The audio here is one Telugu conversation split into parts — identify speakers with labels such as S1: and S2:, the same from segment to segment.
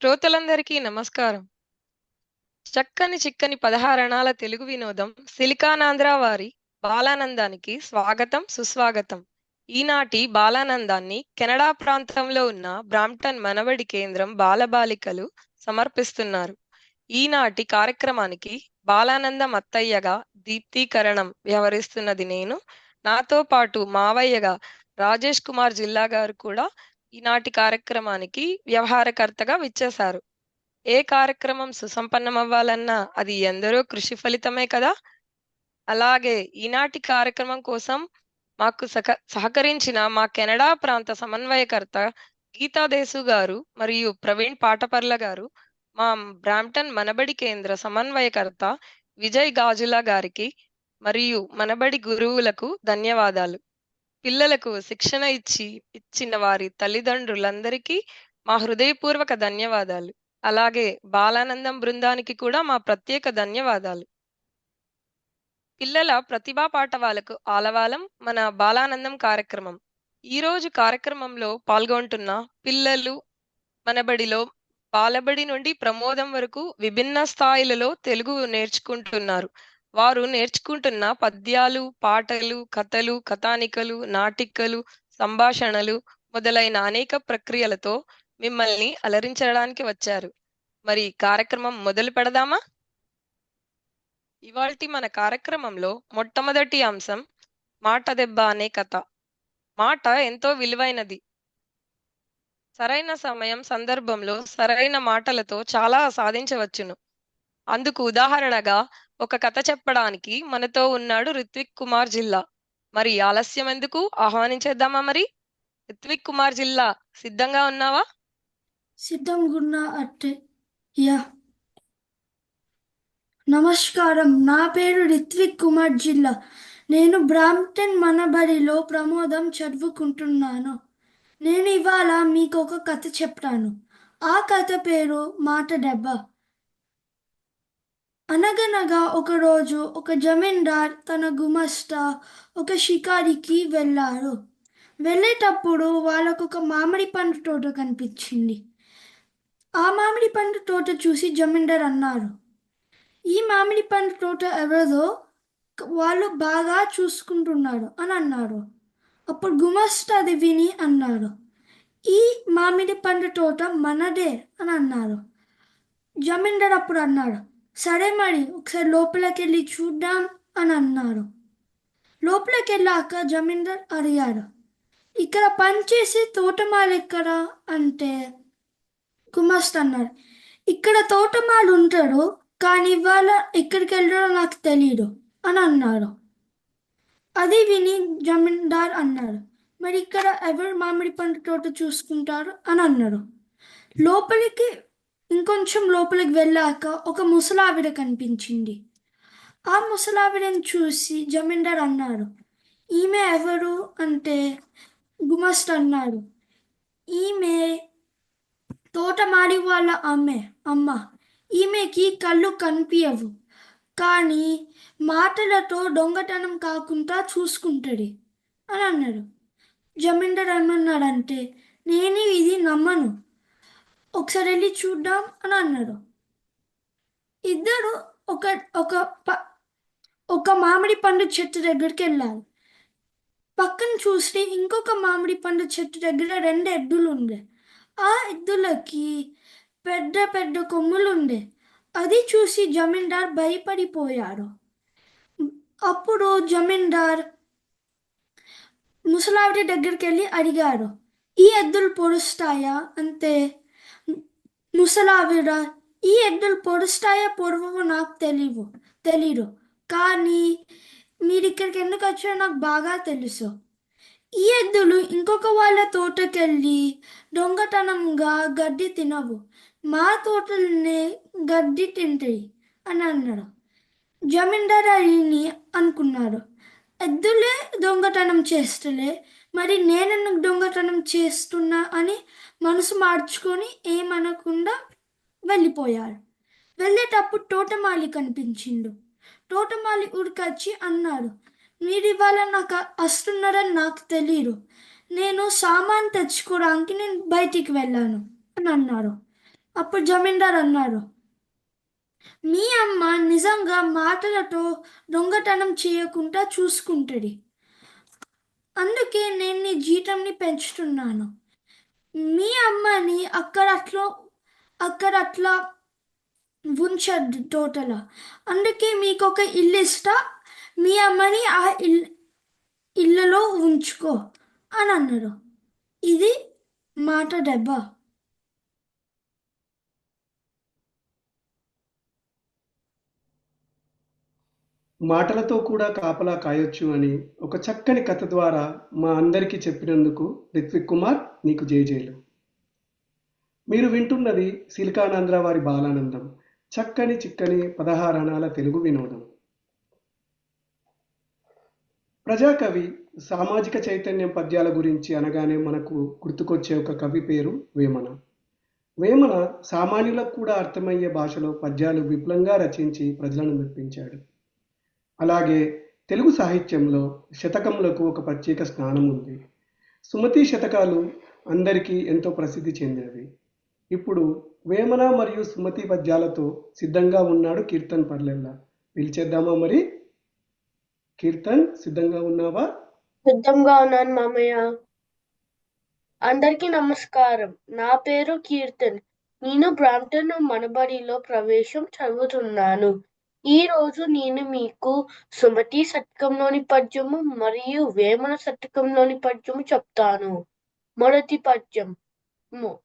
S1: శ్రోతలందరికీ నమస్కారం. చక్కని చిక్కని 16 తెలుగు వినోదం సిలికానాంధ్ర వారి బాలానందానికి స్వాగతం, సుస్వాగతం. ఈనాటి బాలానందాన్ని కెనడా ప్రాంతంలో ఉన్న బ్రాంప్టన్ మనబడి కేంద్రం బాలబాలికలు సమర్పిస్తున్నారు. ఈనాటి కార్యక్రమానికి బాలానందం అత్తయ్యగా దీప్తీకరణం వ్యవహరిస్తున్నది నేను. నాతో పాటు మావయ్యగా రాజేష్ కుమార్ జిల్లా గారు కూడా ఈనాటి కార్యక్రమానికి వ్యవహారకర్తగా విచ్చేశారు. ఏ కార్యక్రమం సుసంపన్నమవ్వాలన్నా అది ఎందరో కృషి ఫలితమే కదా! అలాగే ఈనాటి కార్యక్రమం కోసం మాకు సహకరించిన మా కెనడా ప్రాంత సమన్వయకర్త గీతా దేశు గారు మరియు ప్రవీణ్ పాటపర్ల గారు, మా బ్రాంప్టన్ మనబడి కేంద్ర సమన్వయకర్త విజయ్ గాజుల గారికి మరియు మనబడి గురువులకు ధన్యవాదాలు. పిల్లలకు శిక్షణ ఇచ్చిన వారి తల్లిదండ్రులందరికీ మా హృదయపూర్వక ధన్యవాదాలు. అలాగే బాలానందం బృందానికి కూడా మా ప్రత్యేక ధన్యవాదాలు. పిల్లల ప్రతిభా పాఠవాలకు ఆలవాలం మన బాలానందం కార్యక్రమం. ఈరోజు కార్యక్రమంలో పాల్గొంటున్న పిల్లలు మనబడిలో బాలబడి నుండి ప్రమోదం వరకు విభిన్న స్థాయిలలో తెలుగు నేర్చుకుంటున్నారు. వారు నేర్చుకుంటున్న పద్యాలు, పాటలు, కథలు, కథానికలు, నాటికలు, సంభాషణలు మొదలైన అనేక ప్రక్రియలతో మిమ్మల్ని అలరించడానికి వచ్చారు. మరి కార్యక్రమం మొదలు పెడదామా? ఇవాల్టి మన కార్యక్రమంలో మొట్టమొదటి అంశం మాట దెబ్బ అనే కథ. మాట ఎంతో విలువైనది. సరైన సమయం, సందర్భంలో సరైన మాటలతో చాలా సాధించవచ్చును. అందుకు ఉదాహరణగా ఒక కథ చెప్పడానికి మనతో ఉన్నాడు రిత్విక్ కుమార్ జిల్లా. మరి ఆలస్యం ఎందుకు, ఆహ్వానించేద్దామా? మరి రిత్విక్ కుమార్ జిల్లా, సిద్ధంగా ఉన్నావా?
S2: సిద్ధంగున్నా అట్టే. యా. నమస్కారం, నా పేరు రిత్విక్ కుమార్ జిల్లా. నేను బ్రాంప్టన్ మనబడిలో ప్రమోదం చదువుకుంటున్నాను. నేను ఇవాళ మీకు ఒక కథ చెప్తాను. ఆ కథ పేరు మాట దెబ్బ. అనగనగా ఒకరోజు ఒక జమీందార్ తన గుమస్తా ఒక షికారికి వెళ్ళారు. వెళ్ళేటప్పుడు వాళ్ళకు ఒక మామిడి పండు తోట కనిపించింది. ఆ మామిడి పండు తోట చూసి జమీందార్ అన్నారు, ఈ మామిడి పండు తోట ఎవరిదో, వాళ్ళు బాగా చూసుకుంటున్నారు అని అన్నారు. అప్పుడు గుమస్తా అది విని అన్నారు, ఈ మామిడి పండు తోట మనదే అని అన్నారు. జమీందార్ అప్పుడు అన్నాడు, సరే మరి ఒకసారి లోపలికి వెళ్ళి చూద్దాం అని అన్నారు. లోపలికి వెళ్ళాక జమీందార్ అడిగాడు, ఇక్కడ పనిచేసే తోటమాలి ఎక్కడా అంటే గుమస్తా అన్నాడు, ఇక్కడ తోటమాలి ఉంటాడు, కానీ ఇవాళ ఎక్కడికి వెళ్ళాడో నాకు తెలియదు అని అన్నాడు. అది విని జమీందార్ అన్నాడు, మరి ఇక్కడ ఎవరు మామిడి పండు తోట చూసుకుంటారు అని అన్నాడు. లోపలికి ఇంకొంచెం లోపలికి వెళ్ళాక ఒక ముసలావిడ కనిపించింది. ఆ ముసలావిడని చూసి జమీందార్ అన్నాడు, ఈమె ఎవరు అంటే గుమస్తా అన్నాడు, ఈమె తోటమాలి వాళ్ళ అమ్మ. ఈమెకి కళ్ళు కనిపించవు, కానీ మాటలతో దొంగతనం కాకుండా చూసుకుంటుంది అని అన్నాడు. జమీందార్ ఏమన్నాడంటే, నేను ఇది నమ్మను, ఒకసారి వెళ్ళి చూద్దాం అని అన్నాడు. ఇద్దరు ఒక ఒక ఒక మామిడి పండు చెట్టు దగ్గరికి వెళ్ళారు. పక్కన చూస్తే ఇంకొక మామిడి పండు చెట్టు దగ్గర 2 ఎద్దులు ఉండే. ఆ ఎద్దులకి పెద్ద పెద్ద కొమ్ములు ఉండే. అది చూసి జమీందార్ భయపడిపోయాడు. అప్పుడు జమీందార్ ముసలావిడ దగ్గరికి వెళ్ళి అడిగాడు, ఈ ఎద్దులు పొడుస్తాయా అంటే ముసలావిడ, ఈ ఎద్దులు పొడుస్తాయా పొడవో నాకు తెలీదు, కానీ మీరు ఇక్కడికి ఎందుకు వచ్చారో నాకు బాగా తెలుసు. ఈ ఎద్దులు ఇంకొక వాళ్ళ తోటకెళ్ళి దొంగతనంగా గడ్డి తినవు, మా తోటలనే గడ్డి తింటాయి అని అన్నాడు. జమీందార్ అని అనుకున్నాడు, ఎద్దులే దొంగతనం చేస్తలే, మరి నేనెందుకు దొంగతనం చేస్తున్నా అని మనసు మార్చుకొని ఏమనకుండా వెళ్ళిపోయాడు. వెళ్ళేటప్పుడు తోటమాలి కనిపించిండు. తోటమాలి ఉరికొచ్చి అన్నాడు, మీరు ఇవాళ నాకు వస్తున్నారని నాకు తెలియదు, నేను సామాన్ తెచ్చుకోవడానికి నేను బయటికి వెళ్ళాను అని అన్నారు. అప్పుడు జమీందార్ అన్నారు, మీ అమ్మ నిజంగా మాటలతో దొంగతనం చేయకుండా చూసుకుంటుంది. అందుకే నేను నీ జీతంని పెంచుతున్నాను. మీ అమ్మని అక్కడ అట్లా ఉంచద్దు తోటలో. అందుకే మీకు ఒక ఇల్లు ఇస్తా, మీ అమ్మని ఆ ఇల్లులో ఉంచుకో అని అన్నారు. ఇది మాట దెబ్బ.
S3: మాటలతో కూడా కాపలా కాయొచ్చు అని ఒక చక్కని కథ ద్వారా మా అందరికీ చెప్పినందుకు రిత్విక్ కుమార్ నీకు జేజేలు. మీరు వింటున్నది సిలికానాంధ్ర వారి బాలానందం, చక్కని చిక్కని 16 అణాల తెలుగు వినోదం. ప్రజాకవి సామాజిక చైతన్యం పద్యాల గురించి అనగానే మనకు గుర్తుకొచ్చే ఒక కవి పేరు వేమన. వేమన సామాన్యులకు కూడా అర్థమయ్యే భాషలో పద్యాలు విపులంగా రచించి ప్రజలను మెప్పించాడు. అలాగే తెలుగు సాహిత్యంలో శతకములకు ఒక ప్రత్యేక స్థానం ఉంది. సుమతి శతకాలు అందరికీ ఎంతో ప్రసిద్ధి చెందినవి. ఇప్పుడు వేమన మరియు సుమతి పద్యాలతో సిద్ధంగా ఉన్నాడు కీర్తన్ పర్లెల్లా. పిలిచేద్దామా మరి? కీర్తన్, సిద్ధంగా ఉన్నావా?
S4: సిద్ధంగా ఉన్నాను మామయ్య. అందరికీ నమస్కారం. నా పేరు కీర్తన్. నేను బ్రాంప్టన్ మనబడిలో ప్రవేశం చదువుతున్నాను. ఈ రోజు నేను మీకు సుమతి శతకంలోని పద్యము మరియు వేమన శతకంలోని పద్యము చెప్తాను. మొదటి పద్యం,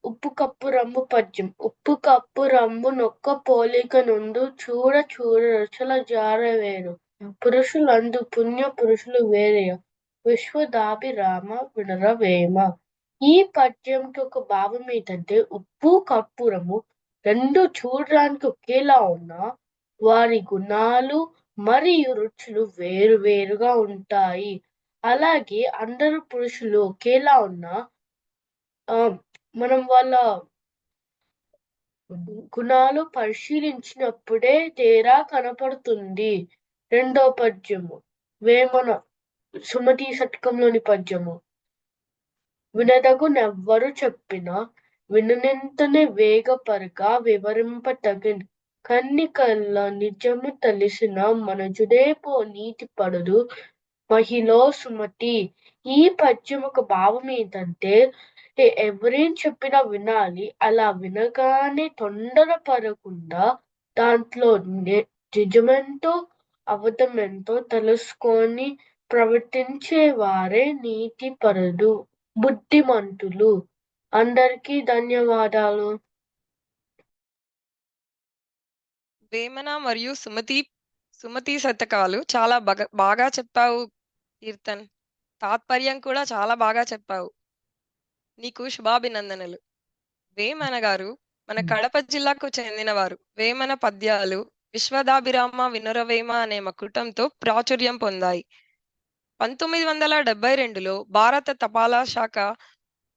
S4: ఉప్పు కప్పు రంబు పద్యం. ఉప్పు కప్పు రంబు నొక్క పోలిక నుండు చూడ చూడ రుచుల జారవేరు. పురుషులందు పుణ్య పురుషులు వేరేయ విశ్వదాభిరామ వినరవేమ. ఈ పద్యంకి ఒక భావం ఏంటంటే, ఉప్పు కర్పూరము రెండు చూడడానికి ఒకేలా ఉన్నా వారి గుణాలు మరియు రుచులు వేరు వేరుగా ఉంటాయి. అలాగే అందరు పురుషులు ఒకేలా ఉన్నా మనం వాళ్ళ గుణాలు పరిశీలించినప్పుడే తేడా కనపడుతుంది. రెండో పద్యము, వేమన సుమతి శతకంలోని పద్యము. వినదగునెవ్వరు చెప్పిన వినునెంతనే వేగపరక వివరింపతగిన్ కన్నికల్ల నిజము తెలిసిన మనజుడే పో నీతి పడుదు మహిళో సుమతి. ఈ పద్యం ఒక భావం ఏంటంటే, ఎవరేం చెప్పినా వినాలి. అలా వినగానే తొందరపడకుండా దాంట్లో నిజమెంతో అబద్ధమెంతో తెలుసుకొని ప్రవర్తించే వారే నీతిపరుడు, బుద్ధిమంతులు. అందరికీ ధన్యవాదాలు.
S1: వేమన మరియు సుమతి శతకాలు చాలా బాగా చెప్పావు కీర్తన్. తాత్పర్యం కూడా చాలా బాగా చెప్పావు. నీకు శుభాభినందనలు. వేమన గారు మన కడప జిల్లాకు చెందినవారు. వేమన పద్యాలు విశ్వదాభిరామ వినురవేమ అనే మకుటంతో ప్రాచుర్యం పొందాయి. 1972లో భారత తపాలా శాఖ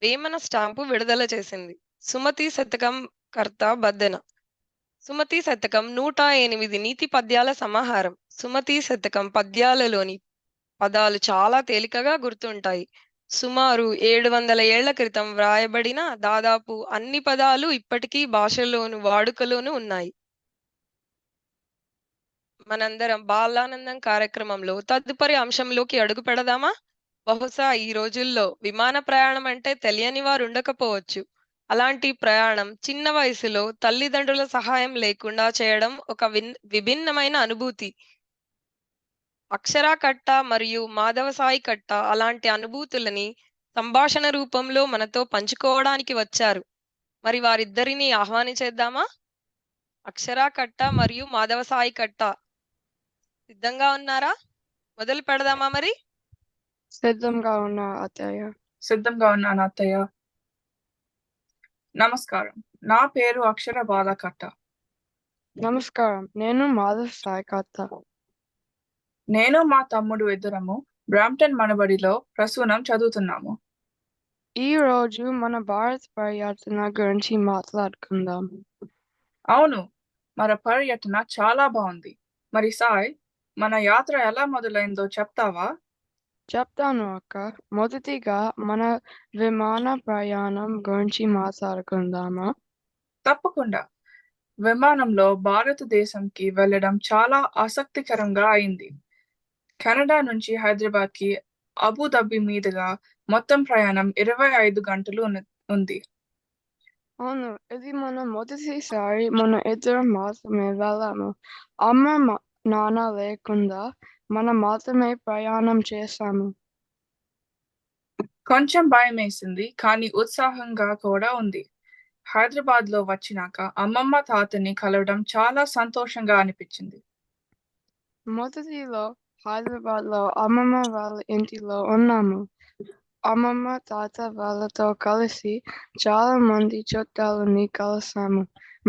S1: వేమన స్టాంపు విడుదల చేసింది. సుమతి శతకం కర్త బద్దెన. సుమతి శతకం 108 నీతి పద్యాల సమాహారం. సుమతి శతకం పద్యాలలోని పదాలు చాలా తేలికగా గుర్తుంటాయి. సుమారు 700 ఏళ్ల క్రితం వ్రాయబడిన దాదాపు అన్ని పదాలు ఇప్పటికీ భాషలోను వాడుకలోనూ ఉన్నాయి. మనందరం బాలానందం కార్యక్రమంలో తదుపరి అంశంలోకి అడుగు పెడదామా? బహుశా ఈ రోజుల్లో విమాన ప్రయాణం అంటే తెలియని వారు ఉండకపోవచ్చు. అలాంటి ప్రయాణం చిన్న వయసులో తల్లిదండ్రుల సహాయం లేకుండా చేయడం ఒక విభిన్నమైన అనుభూతి. అక్షరా కట్ట మరియు మాధవసాయి కట్ట అలాంటి అనుభూతులని సంభాషణ రూపంలో మనతో పంచుకోవడానికి వచ్చారు. మరి వారిద్దరిని ఆహ్వానించేద్దామా? అక్షరా కట్ట మరియు మాధవసాయి కట్ట సిద్ధంగా ఉన్నారా? మొదలు పెడదామా మరి?
S5: సిద్ధంగా ఉన్నా అత్తయ్య.
S6: సిద్ధంగా ఉన్నాను అత్తయ్య. నమస్కారం, నా పేరు అక్షర బాలకట్ట.
S5: నమస్కారం, నేను మాధవ్ సాయి కట్ట.
S6: నేను మా తమ్ముడు ఇద్దరము బ్రాంప్టన్ మనబడిలో ప్రసూనం చదువుతున్నాము.
S5: ఈ రోజు మన భారత్ పర్యటన గురించి మాట్లాడుకుందాం.
S6: అవును, మన పర్యటన చాలా బాగుంది. మరి సాయ్, మన యాత్ర ఎలా మొదలైందో చెప్తావా?
S5: చెప్తాను అక్క. మొదటిగా మన విమాన ప్రయాణం గురించి మాట్లాడుకుందామా?
S6: తప్పకుండా. విమానంలో భారతదేశంకి వెళ్ళడం చాలా ఆసక్తికరంగా అయింది. కెనడా నుంచి హైదరాబాద్కి అబుదాబి మీదుగా మొత్తం ప్రయాణం 25 గంటలు ఉంది.
S5: అవును, ఇది మన మొదటిసారి మన ఇద్దరం మాత్రమే వెళ్ళాము. అమ్మ నాన్న లేకుండా మనం మాత్రమే ప్రయాణం చేశాము.
S6: కొంచెం భయమేసింది, కానీ ఉత్సాహంగా కూడా ఉంది. హైదరాబాద్లో వచ్చినాక అమ్మమ్మ తాతని కలవడం చాలా సంతోషంగా అనిపించింది.
S5: మొదటిలో హైదరాబాద్లో అమ్మమ్మ వాళ్ళ ఇంటిలో ఉన్నాము. అమ్మమ్మ తాత వాళ్ళతో కలిసి చాలా మంది చుట్టాలని కలిసాము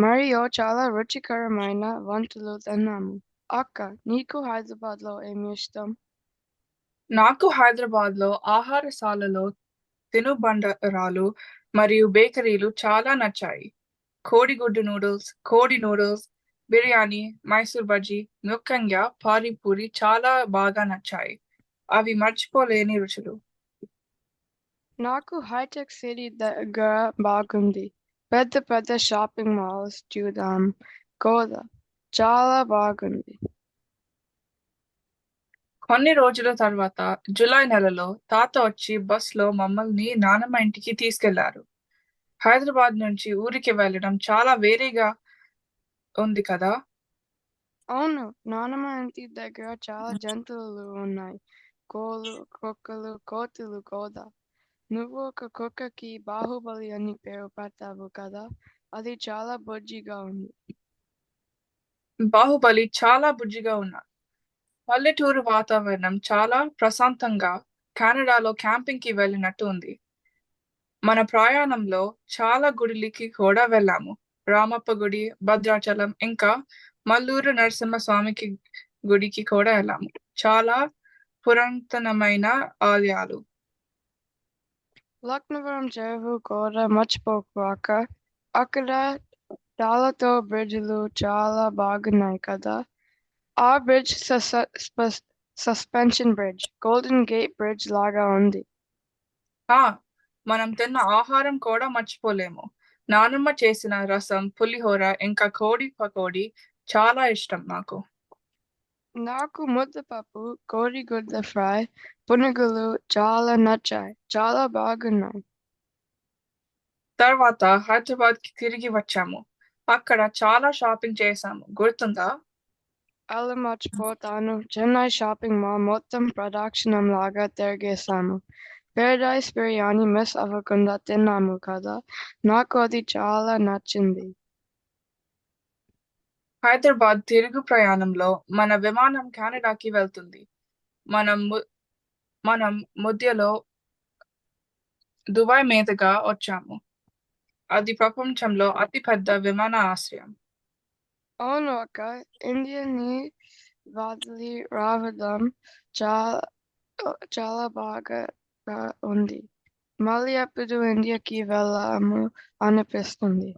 S5: మరియు చాలా రుచికరమైన వంటలు తిన్నాము. అక్క, నీకు హైదరాబాద్లో ఏమి ఇష్టం?
S6: నాకు హైదరాబాద్లో ఆహారశాలలో తినుబండరాలు మరియు బేకరీలు చాలా నచ్చాయి. కోడిగుడ్డు నూడిల్స్, కోడి నూడిల్స్, బిర్యానీ, మైసూర్ బజ్జీ, ముఖ్యంగా పానీపూరి చాలా బాగా నచ్చాయి. అవి మర్చిపోలేని రుచులు.
S5: నాకు హైటెక్ సిటీ దగ్గర బాగుంది. పెద్ద పెద్ద షాపింగ్ మాల్స్ చూద్దాం కూడా చాలా బాగుంది.
S6: కొన్ని రోజుల తర్వాత జూలై నెలలో తాత వచ్చి బస్లో మమ్మల్ని నానమ్మ ఇంటికి తీసుకెళ్లారు. హైదరాబాద్ నుంచి ఊరికి వెళ్ళడం చాలా వేరేగా ఉంది కదా.
S5: అవును, నానమ్మ ఇంటి దగ్గర చాలా జంతువులు ఉన్నాయి. కోళ్ళు, కుక్కలు, కోతులు కూడా. నువ్వు ఒక కుక్కకి బాహుబలి అని పేరు పెట్టావు కదా, అది చాలా బుజ్జిగా ఉంది.
S6: బాహుబలి చాలా బుజ్జిగా ఉన్నారు. పల్లెటూరు వాతావరణం చాలా ప్రశాంతంగా కెనడాలో క్యాంపింగ్ కి వెళ్ళినట్టు ఉంది. మన ప్రయాణంలో చాలా గుడిలకి కూడా వెళ్ళాము. రామప్ప గుడి, భద్రాచలం, ఇంకా మల్లూరు నరసింహస్వామికి గుడికి కూడా వెళ్ళాము. చాలా పురాతనమైన ఆలయాలు.
S5: లక్నవరం చెరువు కూడా మర్చిపోకు అక్క. అక్కడ తాళ్ళతో బ్రిడ్జిలు చాలా బాగున్నాయి కదా. ఆ bridge suspension bridge golden gate bridge లాగా ఉంది.
S6: మనం తిన్న ఆహారం కూడా మర్చిపోలేము. నానమ్మ చేసిన రసం, పులిహోర, ఇంకా కోడి పకోడీ చాలా ఇష్టం నాకు.
S5: నాకు ముద్దపప్పు, కోడిగుడ్ల ఫ్రై, పునుగులు చాలా నచ్చాయి. చాలా బాగున్నాయి.
S6: తర్వాత హైదరాబాద్ కి తిరిగి వచ్చాము. అక్కడ చాలా షాపింగ్ చేశాము, గుర్తుందా?
S5: అలా మర్చిపోతాను. చెన్నై షాపింగ్ మాల్ మొత్తం ప్రదక్షిణం లాగా తిరిగేశాము. పేరడైస్ బిర్యానీ మిస్ అవ్వకుండా తిన్నాము కదా. నాకు అది చాలా నచ్చింది.
S6: హైదరాబాద్ తిరుగు ప్రయాణంలో మన విమానం కెనడాకి వెళ్తుంది. మనం మధ్యలో దుబాయ్ మీదుగా వచ్చాము. అది ప్రపంచంలో అతిపెద్ద విమానాశ్రయం.
S5: అవును అక్క, ఇండియాని వదిలి రావడం చాలా బాగా ఉంది. మళ్ళీ ఎప్పుడు ఇండియాకి వెళ్ళాము అనిపిస్తుంది.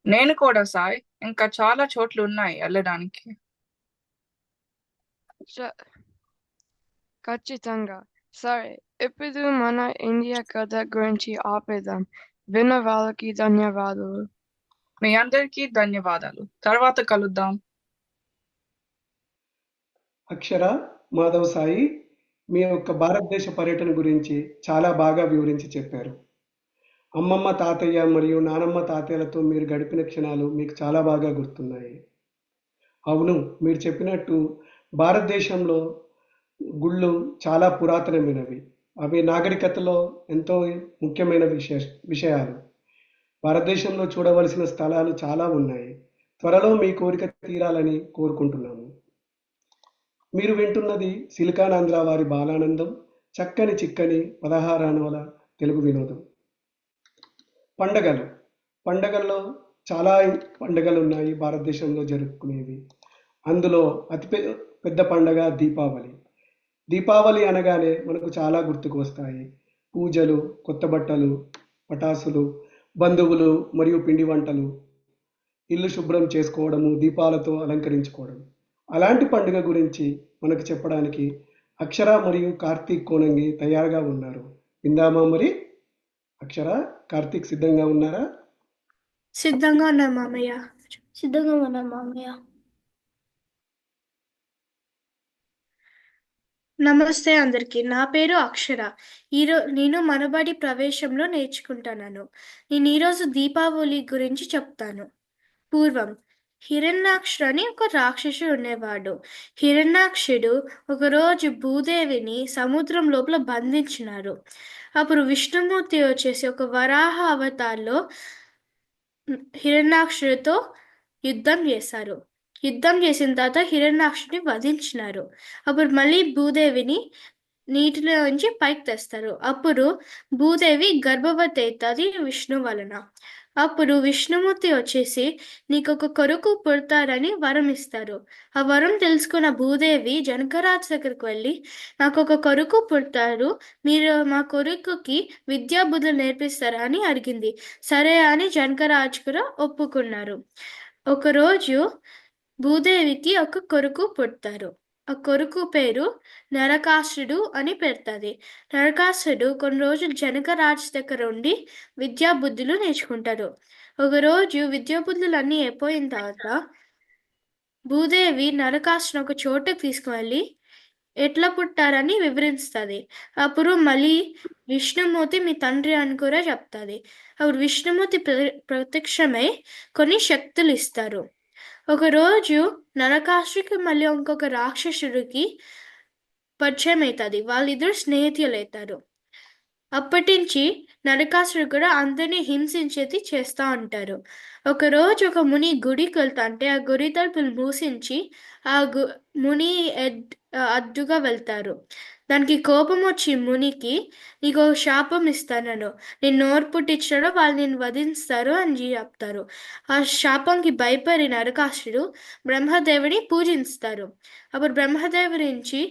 S6: నేను కూడా సాయ్. ఇంకా చాలా చోట్లు ఉన్నాయి వెళ్ళడానికి.
S5: ఖచ్చితంగా. సరే, ఇప్పుడు మన ఇండియా కథ గురించి ఆపేద్దాం. విన్న వాళ్ళకి ధన్యవాదాలు.
S6: మీ అందరికీ ధన్యవాదాలు. తర్వాత కలుద్దాం.
S3: అక్షర, మాధవ్ సాయి, మీ యొక్క భారతదేశ పర్యటన గురించి చాలా బాగా వివరించి చెప్పారు. అమ్మమ్మ తాతయ్య మరియు నానమ్మ తాతయ్యలతో మీరు గడిపిన క్షణాలు మీకు చాలా బాగా గుర్తున్నాయి. అవును, మీరు చెప్పినట్టు భారతదేశంలో గుళ్ళు చాలా పురాతనమైనవి. అవి నాగరికతలో ఎంతో ముఖ్యమైన విషయాలు. భారతదేశంలో చూడవలసిన స్థలాలు చాలా ఉన్నాయి. త్వరలో మీ కోరిక తీరాలని కోరుకుంటున్నాము. మీరు వింటున్నది సిలికానాంధ్ర వారి బాలానందం, చక్కని చిక్కని 16 తెలుగు వినోదం. పండగల్లో చాలా పండుగలు ఉన్నాయి భారతదేశంలో జరుపుకునేవి. అందులో అతి పెద్ద పండగ దీపావళి. దీపావళి అనగానే మనకు చాలా గుర్తుకు వస్తాయి. పూజలు, కొత్త బట్టలు, పటాసులు, బంధువులు మరియు పిండి వంటలు, ఇల్లు శుభ్రం చేసుకోవడము, దీపాలతో అలంకరించుకోవడం. అలాంటి పండుగ గురించి మనకు చెప్పడానికి అక్షర మరియు కార్తీక్ కోనంగి తయారుగా ఉన్నారు. విందామా మరి? అక్షర, కార్తీక్ సిద్ధంగా ఉన్నారా?
S2: సిద్ధంగా ఉన్నా మామయ్య.
S4: సిద్ధంగా ఉన్నా మామయ్య.
S2: నమస్తే అందరికీ. నా పేరు అక్షర. నేను మనబడి ప్రవేశంలో నేర్చుకుంటున్నాను. నేను ఈరోజు దీపావళి గురించి చెప్తాను. పూర్వం హిరణ్యాక్షుడు అని ఒక రాక్షసుడు ఉండేవాడు. హిరణ్యాక్షుడు ఒకరోజు భూదేవిని సముద్రం లోపల బంధించినారు. అప్పుడు విష్ణుమూర్తి వచ్చేసి ఒక వరాహ అవతారంలో హిరణ్యాక్షుడితో యుద్ధం చేశారు. యుద్ధం చేసిన తర్వాత హిరణ్యాక్షుడిని వధించినారు. అప్పుడు మళ్ళీ భూదేవిని నీటిలో నుంచి పైకి తెస్తారు. అప్పుడు భూదేవి గర్భవతి అవుతుంది విష్ణు వలన. అప్పుడు విష్ణుమూర్తి వచ్చేసి నీకు ఒక కొడుకు పుడతారని వరం ఇస్తారు. ఆ వరం తెలుసుకున్న భూదేవి జనకరాజు దగ్గరికి వెళ్ళి నాకు ఒక కొడుకు పుడతారు, మీరు మా కొడుకుకి విద్యాబుద్ధులు నేర్పిస్తారా అని అడిగింది. సరే అని జనకరాజు కూడా ఒప్పుకున్నారు. ఒకరోజు భూదేవికి ఒక కొడుకు పుడతారు. ఆ కొడుకు పేరు నరకాసుడు అని పెడతాది. నరకాసుడు కొన్ని రోజులు జనకరాజు దగ్గర ఉండి విద్యాబుద్ధులు నేర్చుకుంటాడు. ఒకరోజు విద్యాబుద్ధులు అన్నీ అయిపోయిన తర్వాత భూదేవి నరకాసును ఒక చోటుకు తీసుకువెళ్ళి ఎట్లా పుట్టారని వివరిస్తుంది. అప్పుడు మళ్ళీ విష్ణుమూర్తి మీ తండ్రి అని కూడా చెప్తుంది. అప్పుడు విష్ణుమూర్తి ప్రత్యక్షమై కొన్ని శక్తులు ఇస్తారు. ఒకరోజు నరకాసుడికి మళ్ళీ ఇంకొక రాక్షసుడికి పరిచయం అవుతుంది. వాళ్ళిద్దరు స్నేహితులు అవుతారు. అప్పటి నుంచి నరకాసుడు కూడా అందరినీ హింసించేది చేస్తూ ఉంటారు. ఒకరోజు ఒక ముని గుడికి వెళ్తా అంటే ఆ గుడి తలుపులు మూసించి ఆ ముని అడ్డుగా వెళ్తారు. దానికి కోపం వచ్చి మునికి నీకు శాపం ఇస్తాను, నేను నోరు పుట్టించాడో వాళ్ళు నేను వధిస్తారు అని చెప్తారు. ఆ శాపంకి భయపడి నరకాసుడు బ్రహ్మదేవుని పూజిస్తారు. అప్పుడు బ్రహ్మదేవుడి నుంచి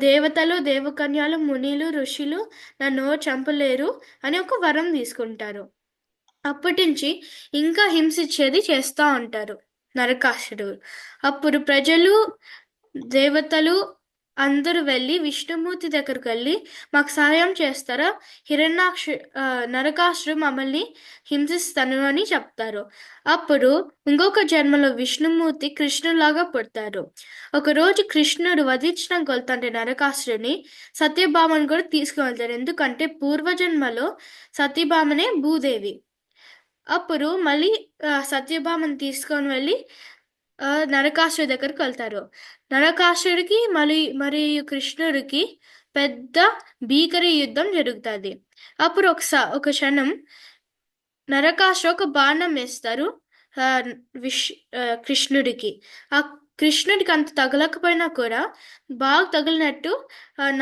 S2: దేవతలు, దేవకన్యలు, మునిలు, ఋషులు నన్ను చంపలేరు అని ఒక వరం తీసుకుంటారు. అప్పటి నుంచి ఇంకా హింసించేది చేస్తూ ఉంటారు నరకాసుడు. అప్పుడు ప్రజలు, దేవతలు అందరూ వెళ్ళి విష్ణుమూర్తి దగ్గరికి వెళ్ళి మాకు సహాయం చేస్తారా, నరకాసుడు మమ్మల్ని హింసిస్తాను అని చెప్తారు. అప్పుడు ఇంకొక జన్మలో విష్ణుమూర్తి కృష్ణులాగా పుడతారు. ఒకరోజు కృష్ణుడు వధించడానికి వెళ్తాంటే నరకాసుడిని సత్యభామను కూడా తీసుకువెళ్తారు. ఎందుకంటే పూర్వజన్మలో సత్యభామనే భూదేవి. అప్పుడు మళ్ళీ సత్యభామను తీసుకొని వెళ్ళి నరకాసుడి దగ్గరికి వెళ్తారు. నరకాసుడికి మరియు కృష్ణుడికి పెద్ద భీకర యుద్ధం జరుగుతుంది. అప్పుడు ఒక క్షణం నరకాసుడు ఒక బాణం వేస్తారు కృష్ణుడికి. ఆ కృష్ణుడికి అంత తగలకపోయినా కూడా బాగా తగిలినట్టు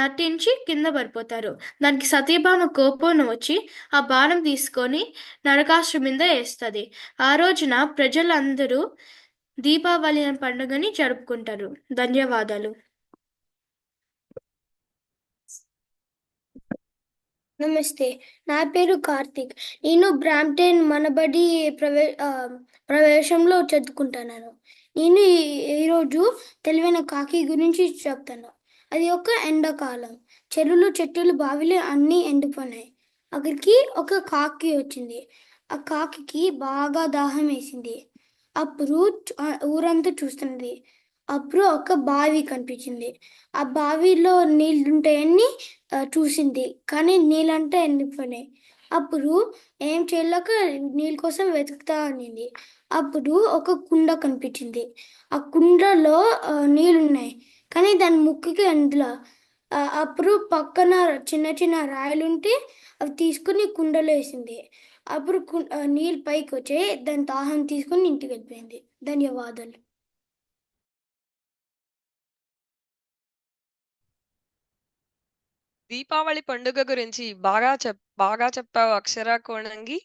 S2: నటించి కింద పడిపోతారు. దానికి సత్యభామ కోపం వచ్చి ఆ బాణం తీసుకొని నరకాసుడి మీద వేస్తుంది. ఆ రోజున ప్రజలందరూ దీపావళి పండుగని జరుపుకుంటారు. ధన్యవాదాలు.
S7: నమస్తే, నా పేరు కార్తిక్. నేను బ్రాంప్టన్ మనబడి ప్రవేశంలో చదువుకుంటున్నాను. నేను ఈరోజు తెలివైన కాకి గురించి చెప్తాను. అది ఒక ఎండాకాలం. చెరువులు, చెట్టులు, బావిలు అన్నీ ఎండిపోయినాయి. అక్కడికి ఒక కాకి వచ్చింది. ఆ కాకి బాగా దాహం వేసింది. అప్పుడు ఊరంతా చూస్తున్నది. అప్పుడు ఒక బావి కనిపించింది. ఆ బావిలో నీళ్ళు ఉంటాయని చూసింది, కానీ నీళ్ళంతా ఎండిపోయినాయి. అప్పుడు ఏం చేయలేక నీళ్ళ కోసం వెతుకుతా అనింది. అప్పుడు ఒక కుండ కనిపించింది. ఆ కుండలో నీళ్ళున్నాయి, కానీ దాని ముక్కుకి అందులో. అప్పుడు పక్కన చిన్న చిన్న రాయలుంటే అవి తీసుకుని కుండలో వేసింది. అప్పుడు నీళ్ళు పైకి వచ్చాయి. దాని దాహం తీసుకుని ఇంటికి వెళ్ళిపోయింది. ధన్యవాదాలు.
S1: దీపావళి పండుగ గురించి బాగా చెప్పావు అక్షర కోణంగి.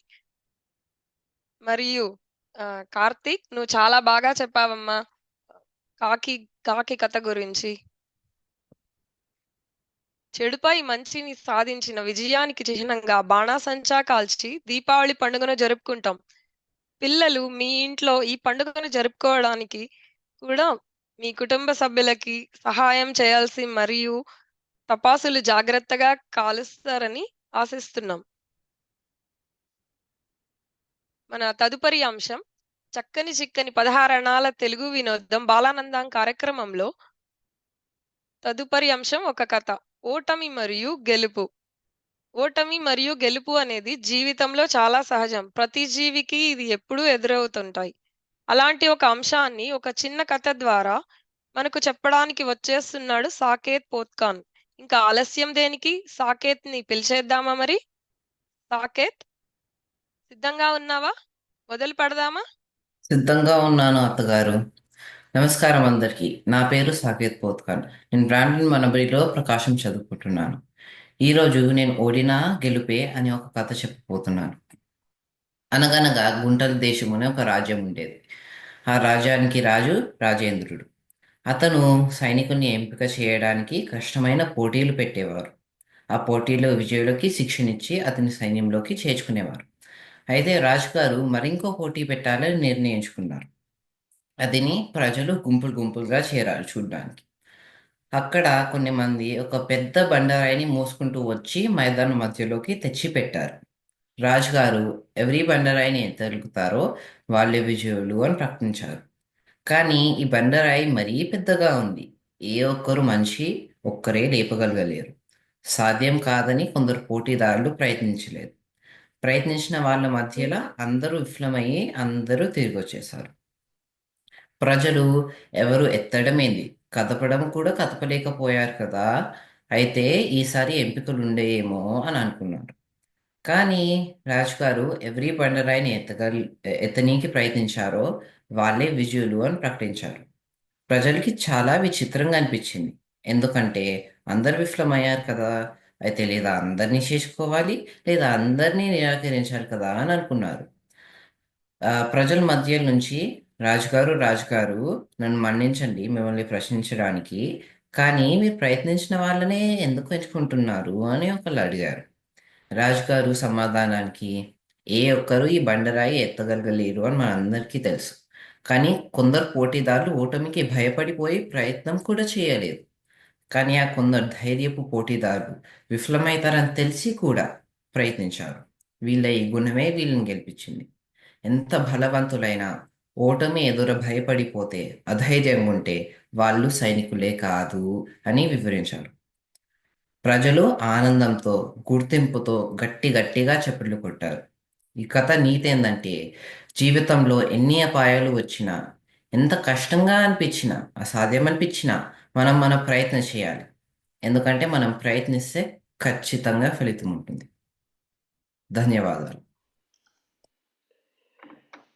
S1: మరియు కార్తీక్, నువ్వు చాలా బాగా చెప్పావమ్మా కాకి కథ గురించి. చెడుపై మంచిని సాధించిన విజయానికి చిహ్నంగా బాణాసంచా కాల్చి దీపావళి పండుగను జరుపుకుంటాం. పిల్లలు మీ ఇంట్లో ఈ పండుగను జరుపుకోవడానికి కూడా మీ కుటుంబ సభ్యులకి సహాయం చేయాల్సి మరియు టపాసులు జాగ్రత్తగా కాలుస్తారని ఆశిస్తున్నాం. మన తదుపరి అంశం చక్కని చిక్కని 16 అణాల తెలుగు వినోదం బాలానందం కార్యక్రమంలో తదుపరి అంశం ఒక కథ. ఓటమి మరియు గెలుపు. ఓటమి మరియు గెలుపు అనేది జీవితంలో చాలా సహజం. ప్రతి జీవికి ఇది ఎప్పుడూ ఎదురవుతుంటాయి. అలాంటి ఒక అంశాన్ని ఒక చిన్న కథ ద్వారా మనకు చెప్పడానికి వచ్చేస్తున్నాడు సాకేత్ పోత్కాన్. ఇంకా ఆలస్యం దేనికి? సాకేత్ ని పిలిచేద్దామా మరి? సాకేత్, సిద్ధంగా ఉన్నావా? మొదలు పెడదామా?
S8: సిద్ధంగా ఉన్నాను అత్తగారు. నమస్కారం అందరికీ. నా పేరు సాకేత్ పోత్కాన్. నేను బ్రాంటన్ మనబడిలో ప్రకాశం చదువుకుంటున్నాను. ఈరోజు నేను ఓడినా గెలుపే అని ఒక కథ చెప్పబోతున్నాను. అనగనగా గుంటల దేశం అనే ఒక రాజ్యం ఉండేది. ఆ రాజ్యానికి రాజు రాజేంద్రుడు. అతను సైనికుల్ని ఎంపిక చేయడానికి కష్టమైన పోటీలు పెట్టేవారు. ఆ పోటీలో విజయులకి శిక్షణిచ్చి అతని సైన్యంలోకి చేర్చుకునేవారు. అయితే రాజుగారు మరింకో పోటీ పెట్టాలని నిర్ణయించుకున్నారు. అదిని ప్రజలు గుంపులు గుంపులుగా చేరారు చూడ్డానికి. అక్కడ కొన్ని మంది ఒక పెద్ద బండరాయిని మోసుకుంటూ వచ్చి మైదానం మధ్యలోకి తెచ్చి పెట్టారు. రాజుగారు ఎవరి బండరాయిని ఎత్తగలుగుతారో వాళ్ళే విజయులు అని ప్రకటించారు. కానీ ఈ బండరాయి మరీ పెద్దగా ఉంది. ఏ ఒక్కరు మనిషి ఒక్కరే లేపగలగలేరు. సాధ్యం కాదని కొందరు పోటీదారులు ప్రయత్నించలేదు. ప్రయత్నించిన వాళ్ళ మధ్యలో అందరూ విఫలమయ్యి అందరూ తిరిగి వచ్చేశారు. ప్రజలు ఎవరు ఎత్తడమేంది, కదపడం కూడా కదపలేకపోయారు కదా, అయితే ఈసారి ఎంపికలు ఉండేయేమో అని అనుకున్నారు. కానీ రాజుగారు ఎవరి బండరాయిని ఎత్తనీకి ప్రయత్నించారో వాళ్ళే విజయులు అని ప్రకటించారు. ప్రజలకి చాలా విచిత్రంగా అనిపించింది. ఎందుకంటే అందరు విఫలమయ్యారు కదా, అయితే లేదా అందరినీ చేసుకోవాలి లేదా అందరినీ నిరాకరించాలి కదా అని అనుకున్నారు. ప్రజల మధ్య నుంచి రాజుగారు నన్ను మన్నించండి మిమ్మల్ని ప్రశ్నించడానికి, కానీ మీరు ప్రయత్నించిన వాళ్ళనే ఎందుకు ఎంచుకుంటున్నారు అని ఒకళ్ళు అడిగారు. రాజుగారు సమాధానానికి, ఏ ఒక్కరు ఈ బండరాయి ఎత్తగలగలేరు అని మనందరికీ తెలుసు. కానీ కొందరు పోటీదారులు ఓటమికి భయపడిపోయి ప్రయత్నం కూడా చేయలేదు. కానీ ఆ కొందరు ధైర్యపు పోటీదారులు విఫలమవుతారని తెలిసి కూడా ప్రయత్నించారు. వీళ్ళ ఈ గుణమే వీళ్ళని గెలిపించింది. ఎంత బలవంతులైనా ఓటమి ఎదుర భయపడిపోతే, అధైర్యం ఉంటే వాళ్ళు సైనికులే కాదు అని వివరించారు. ప్రజలు ఆనందంతో గుర్తింపుతో గట్టిగా చప్పట్లు కొట్టారు. ఈ కథ నీతి ఏంటంటే, జీవితంలో ఎన్ని అపాయాలు వచ్చినా, ఎంత కష్టంగా అనిపించినా, అసాధ్యం అనిపించినా మనం మన ప్రయత్నం చేయాలి. ఎందుకంటే మనం ప్రయత్నిస్తే ఖచ్చితంగా ఫలితం ఉంటుంది. ధన్యవాదాలు.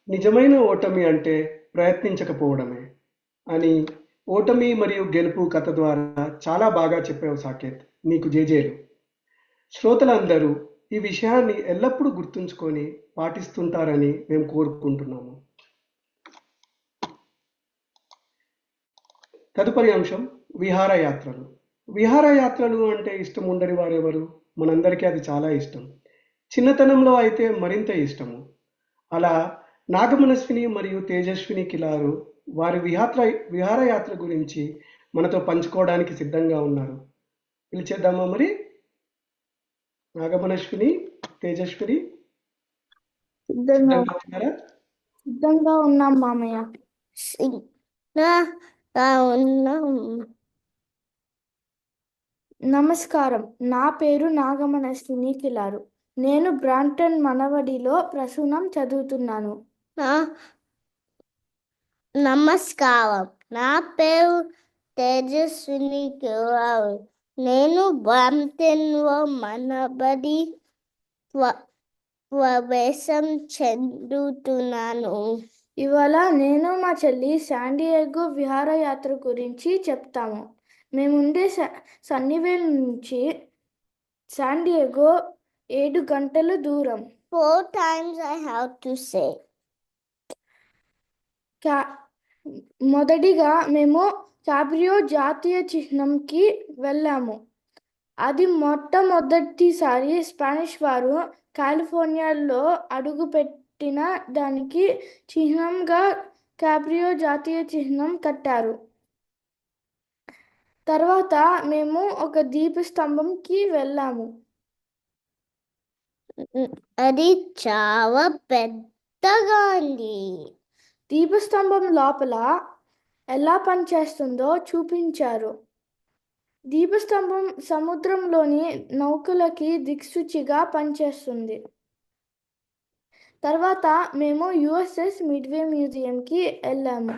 S3: నిజమైన ఓటమి అంటే ప్రయత్నించకపోవడమే అని ఓటమి మరియు గెలుపు కథ ద్వారా చాలా బాగా చెప్పావు సాకేత్. నీకు జేజేలు. శ్రోతలందరూ ఈ విషయాన్ని ఎల్లప్పుడూ గుర్తుంచుకొని పాటిస్తుంటారని మేము కోరుకుంటున్నాము. తదుపరి అంశం విహారయాత్రలు. విహారయాత్రలు అంటే ఇష్టం ఉండని వారెవరు? మనందరికీ అది చాలా ఇష్టం. చిన్నతనంలో అయితే మరింత ఇష్టము. అలా నాగమనస్విని మరియు తేజస్విని కిలారు వారి విహారయాత్ర గురించి మనతో పంచుకోవడానికి సిద్ధంగా ఉన్నారు. పిలిచేద్దామా మరి? నాగమనస్విని, తేజస్విని
S7: సిద్ధంగా
S3: సిద్ధంగా ఉన్నారా?
S7: సిద్ధంగా ఉన్నాం మామయ్య. ఉన్నాం. నమస్కారం, నా పేరు నాగమనస్విని కిలారు. నేను బ్రాంటన్ మనవడిలో ప్రసూనం చదువుతున్నాను.
S9: నమస్కారం, నా పేరు తేజస్విని కిలారు. నేను బ్రాంప్టన్లో మనబడి ప్రవేశం చెందుతున్నాను.
S7: ఇవాళ నేను మా చెల్లి శాండియాగో విహారయాత్ర గురించి చెప్తాము. మేముండే సన్నీవేల్ నుంచి శాండియాగో 7 గంటల దూరం.
S9: 4 times I have to say.
S7: మొదటిగా మేము క్యాబ్రియో జాతీయ చిహ్నంకి వెళ్ళాము. అది మొట్టమొదటిసారి స్పానిష్ వారు కాలిఫోర్నియాలో అడుగుపెట్టిన దానికి చిహ్నంగా క్యాబ్రియో జాతీయ చిహ్నం కట్టారు. తర్వాత మేము ఒక దీపస్తంభంకి వెళ్ళాము.
S9: అది చాలా పెద్ద కొత్తగా ఉంది.
S2: దీపస్తంభం లోపల ఎలా పనిచేస్తుందో చూపించారు. దీపస్తంభం సముద్రంలోని నౌకలకి దిక్సూచిగా పనిచేస్తుంది. తర్వాత మేము యుఎస్ఎస్ మిడ్వే మ్యూజియంకి వెళ్ళాము.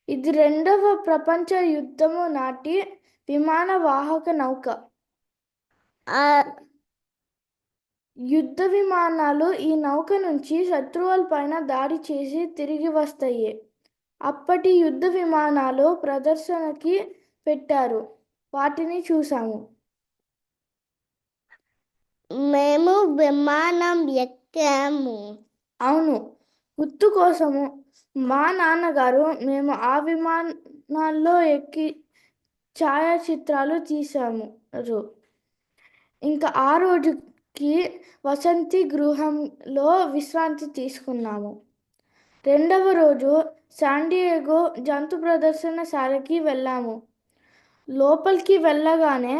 S2: ఇది 2వ ప్రపంచ యుద్ధము నాటి విమాన వాహక నౌక.
S9: ఆ
S2: యుద్ధ విమానాలు ఈ నౌక నుంచి శత్రువుల పైన దాడి చేసి తిరిగి వస్తాయి. అప్పటి యుద్ధ విమానాలు ప్రదర్శనకి పెట్టారు. వాటిని చూసాము.
S9: మేము విమానం ఎక్కాము.
S2: అవును, గుర్తు కోసము మా నాన్నగారు మేము ఆ విమానాల్లో ఎక్కి ఛాయాచిత్రాలు తీసాము. ఇంకా ఆ రోజుకి వసంతి గృహంలో విశ్రాంతి తీసుకున్నాము. 2వ రోజు శాండియేగో జంతు ప్రదర్శనశాలకి వెళ్ళాము. లోపలికి వెళ్ళగానే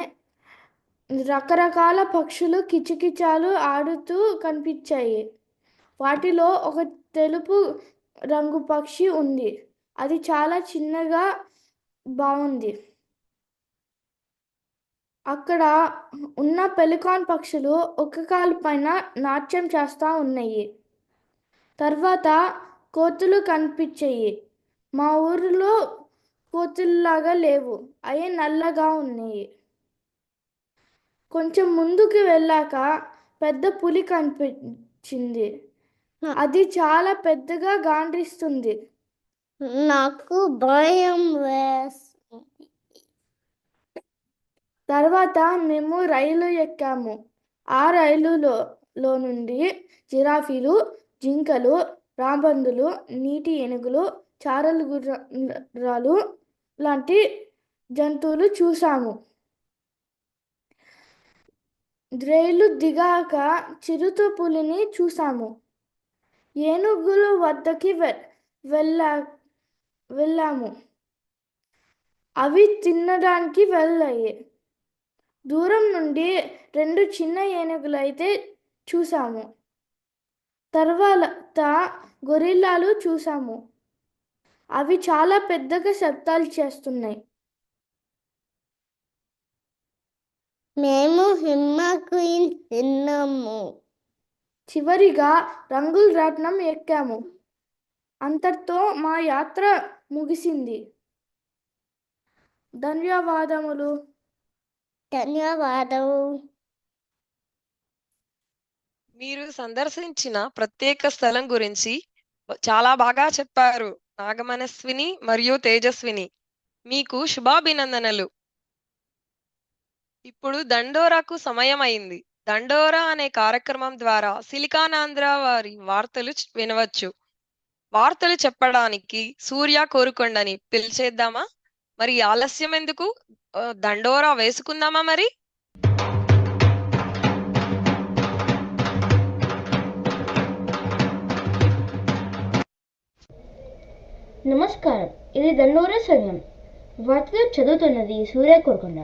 S2: రకరకాల పక్షులు కిచకిచాలు ఆడుతూ కనిపించాయి. వాటిలో ఒక తెలుపు రంగు పక్షి ఉంది. అది చాలా చిన్నగా బాగుంది. అక్కడ ఉన్న పెలికాన్ పక్షులు ఒక కాలు పైన నాట్యం చేస్తూ ఉన్నాయి. తర్వాత కోతులు కనిపించాయి. మా ఊరిలో కోతుల్లాగా లేవు, అవి నల్లగా ఉన్నాయి. కొంచెం ముందుకు వెళ్ళాక పెద్ద పులి కనిపించింది. అది చాలా పెద్దగా గాండ్రిస్తుంది.
S9: నాకు భయం వేస్తుంది.
S2: తర్వాత మేము రైలు ఎక్కాము. ఆ రైలులో నుండి జిరాఫీలు, జింకలు, రాబందులు, నీటి ఏనుగులు, చారలు గుర్రాలు లాంటి జంతువులు చూసాము. రైలు దిగాక చిరుత పులిని చూసాము. ఏనుగుల వద్దకి వెళ్ళాము. అవి తినడానికి వెళ్ళాయి. దూరం నుండి 2 చిన్న ఏనుగులు అయితే చూసాము. తర్వాత గొరిల్లాలు చూసాము. అవి చాలా పెద్దగా శబ్దాలు చేస్తున్నాయి.
S9: మేము హిమక్వీన్ తిన్నాము.
S2: చివరిగా రంగుల రాట్నం ఎక్కాము. అంతటితో మా యాత్ర ముగిసింది. ధన్యవాదములు.
S9: ధన్యవాదాలు.
S1: మీరు సందర్శించిన ప్రత్యేక స్థలం గురించి చాలా బాగా చెప్పారు నాగమనస్విని మరియు తేజస్విని. మీకు శుభాభినందనలు. ఇప్పుడు దండోరాకు సమయం అయింది. దండోరా అనే కార్యక్రమం ద్వారా సిలికానాంధ్ర వారి వార్తలు వినవచ్చు. వార్తలు చెప్పడానికి సూర్య కోరుకొండని పిలిచేద్దామా? మరి ఆలస్యం ఎందుకు? దండోరా వేసుకుందామా మరి?
S4: నమస్కారం, ఇది దండోరా సమయం. వార్తలు చదువుతున్నది సూర్య కోరుకొండ.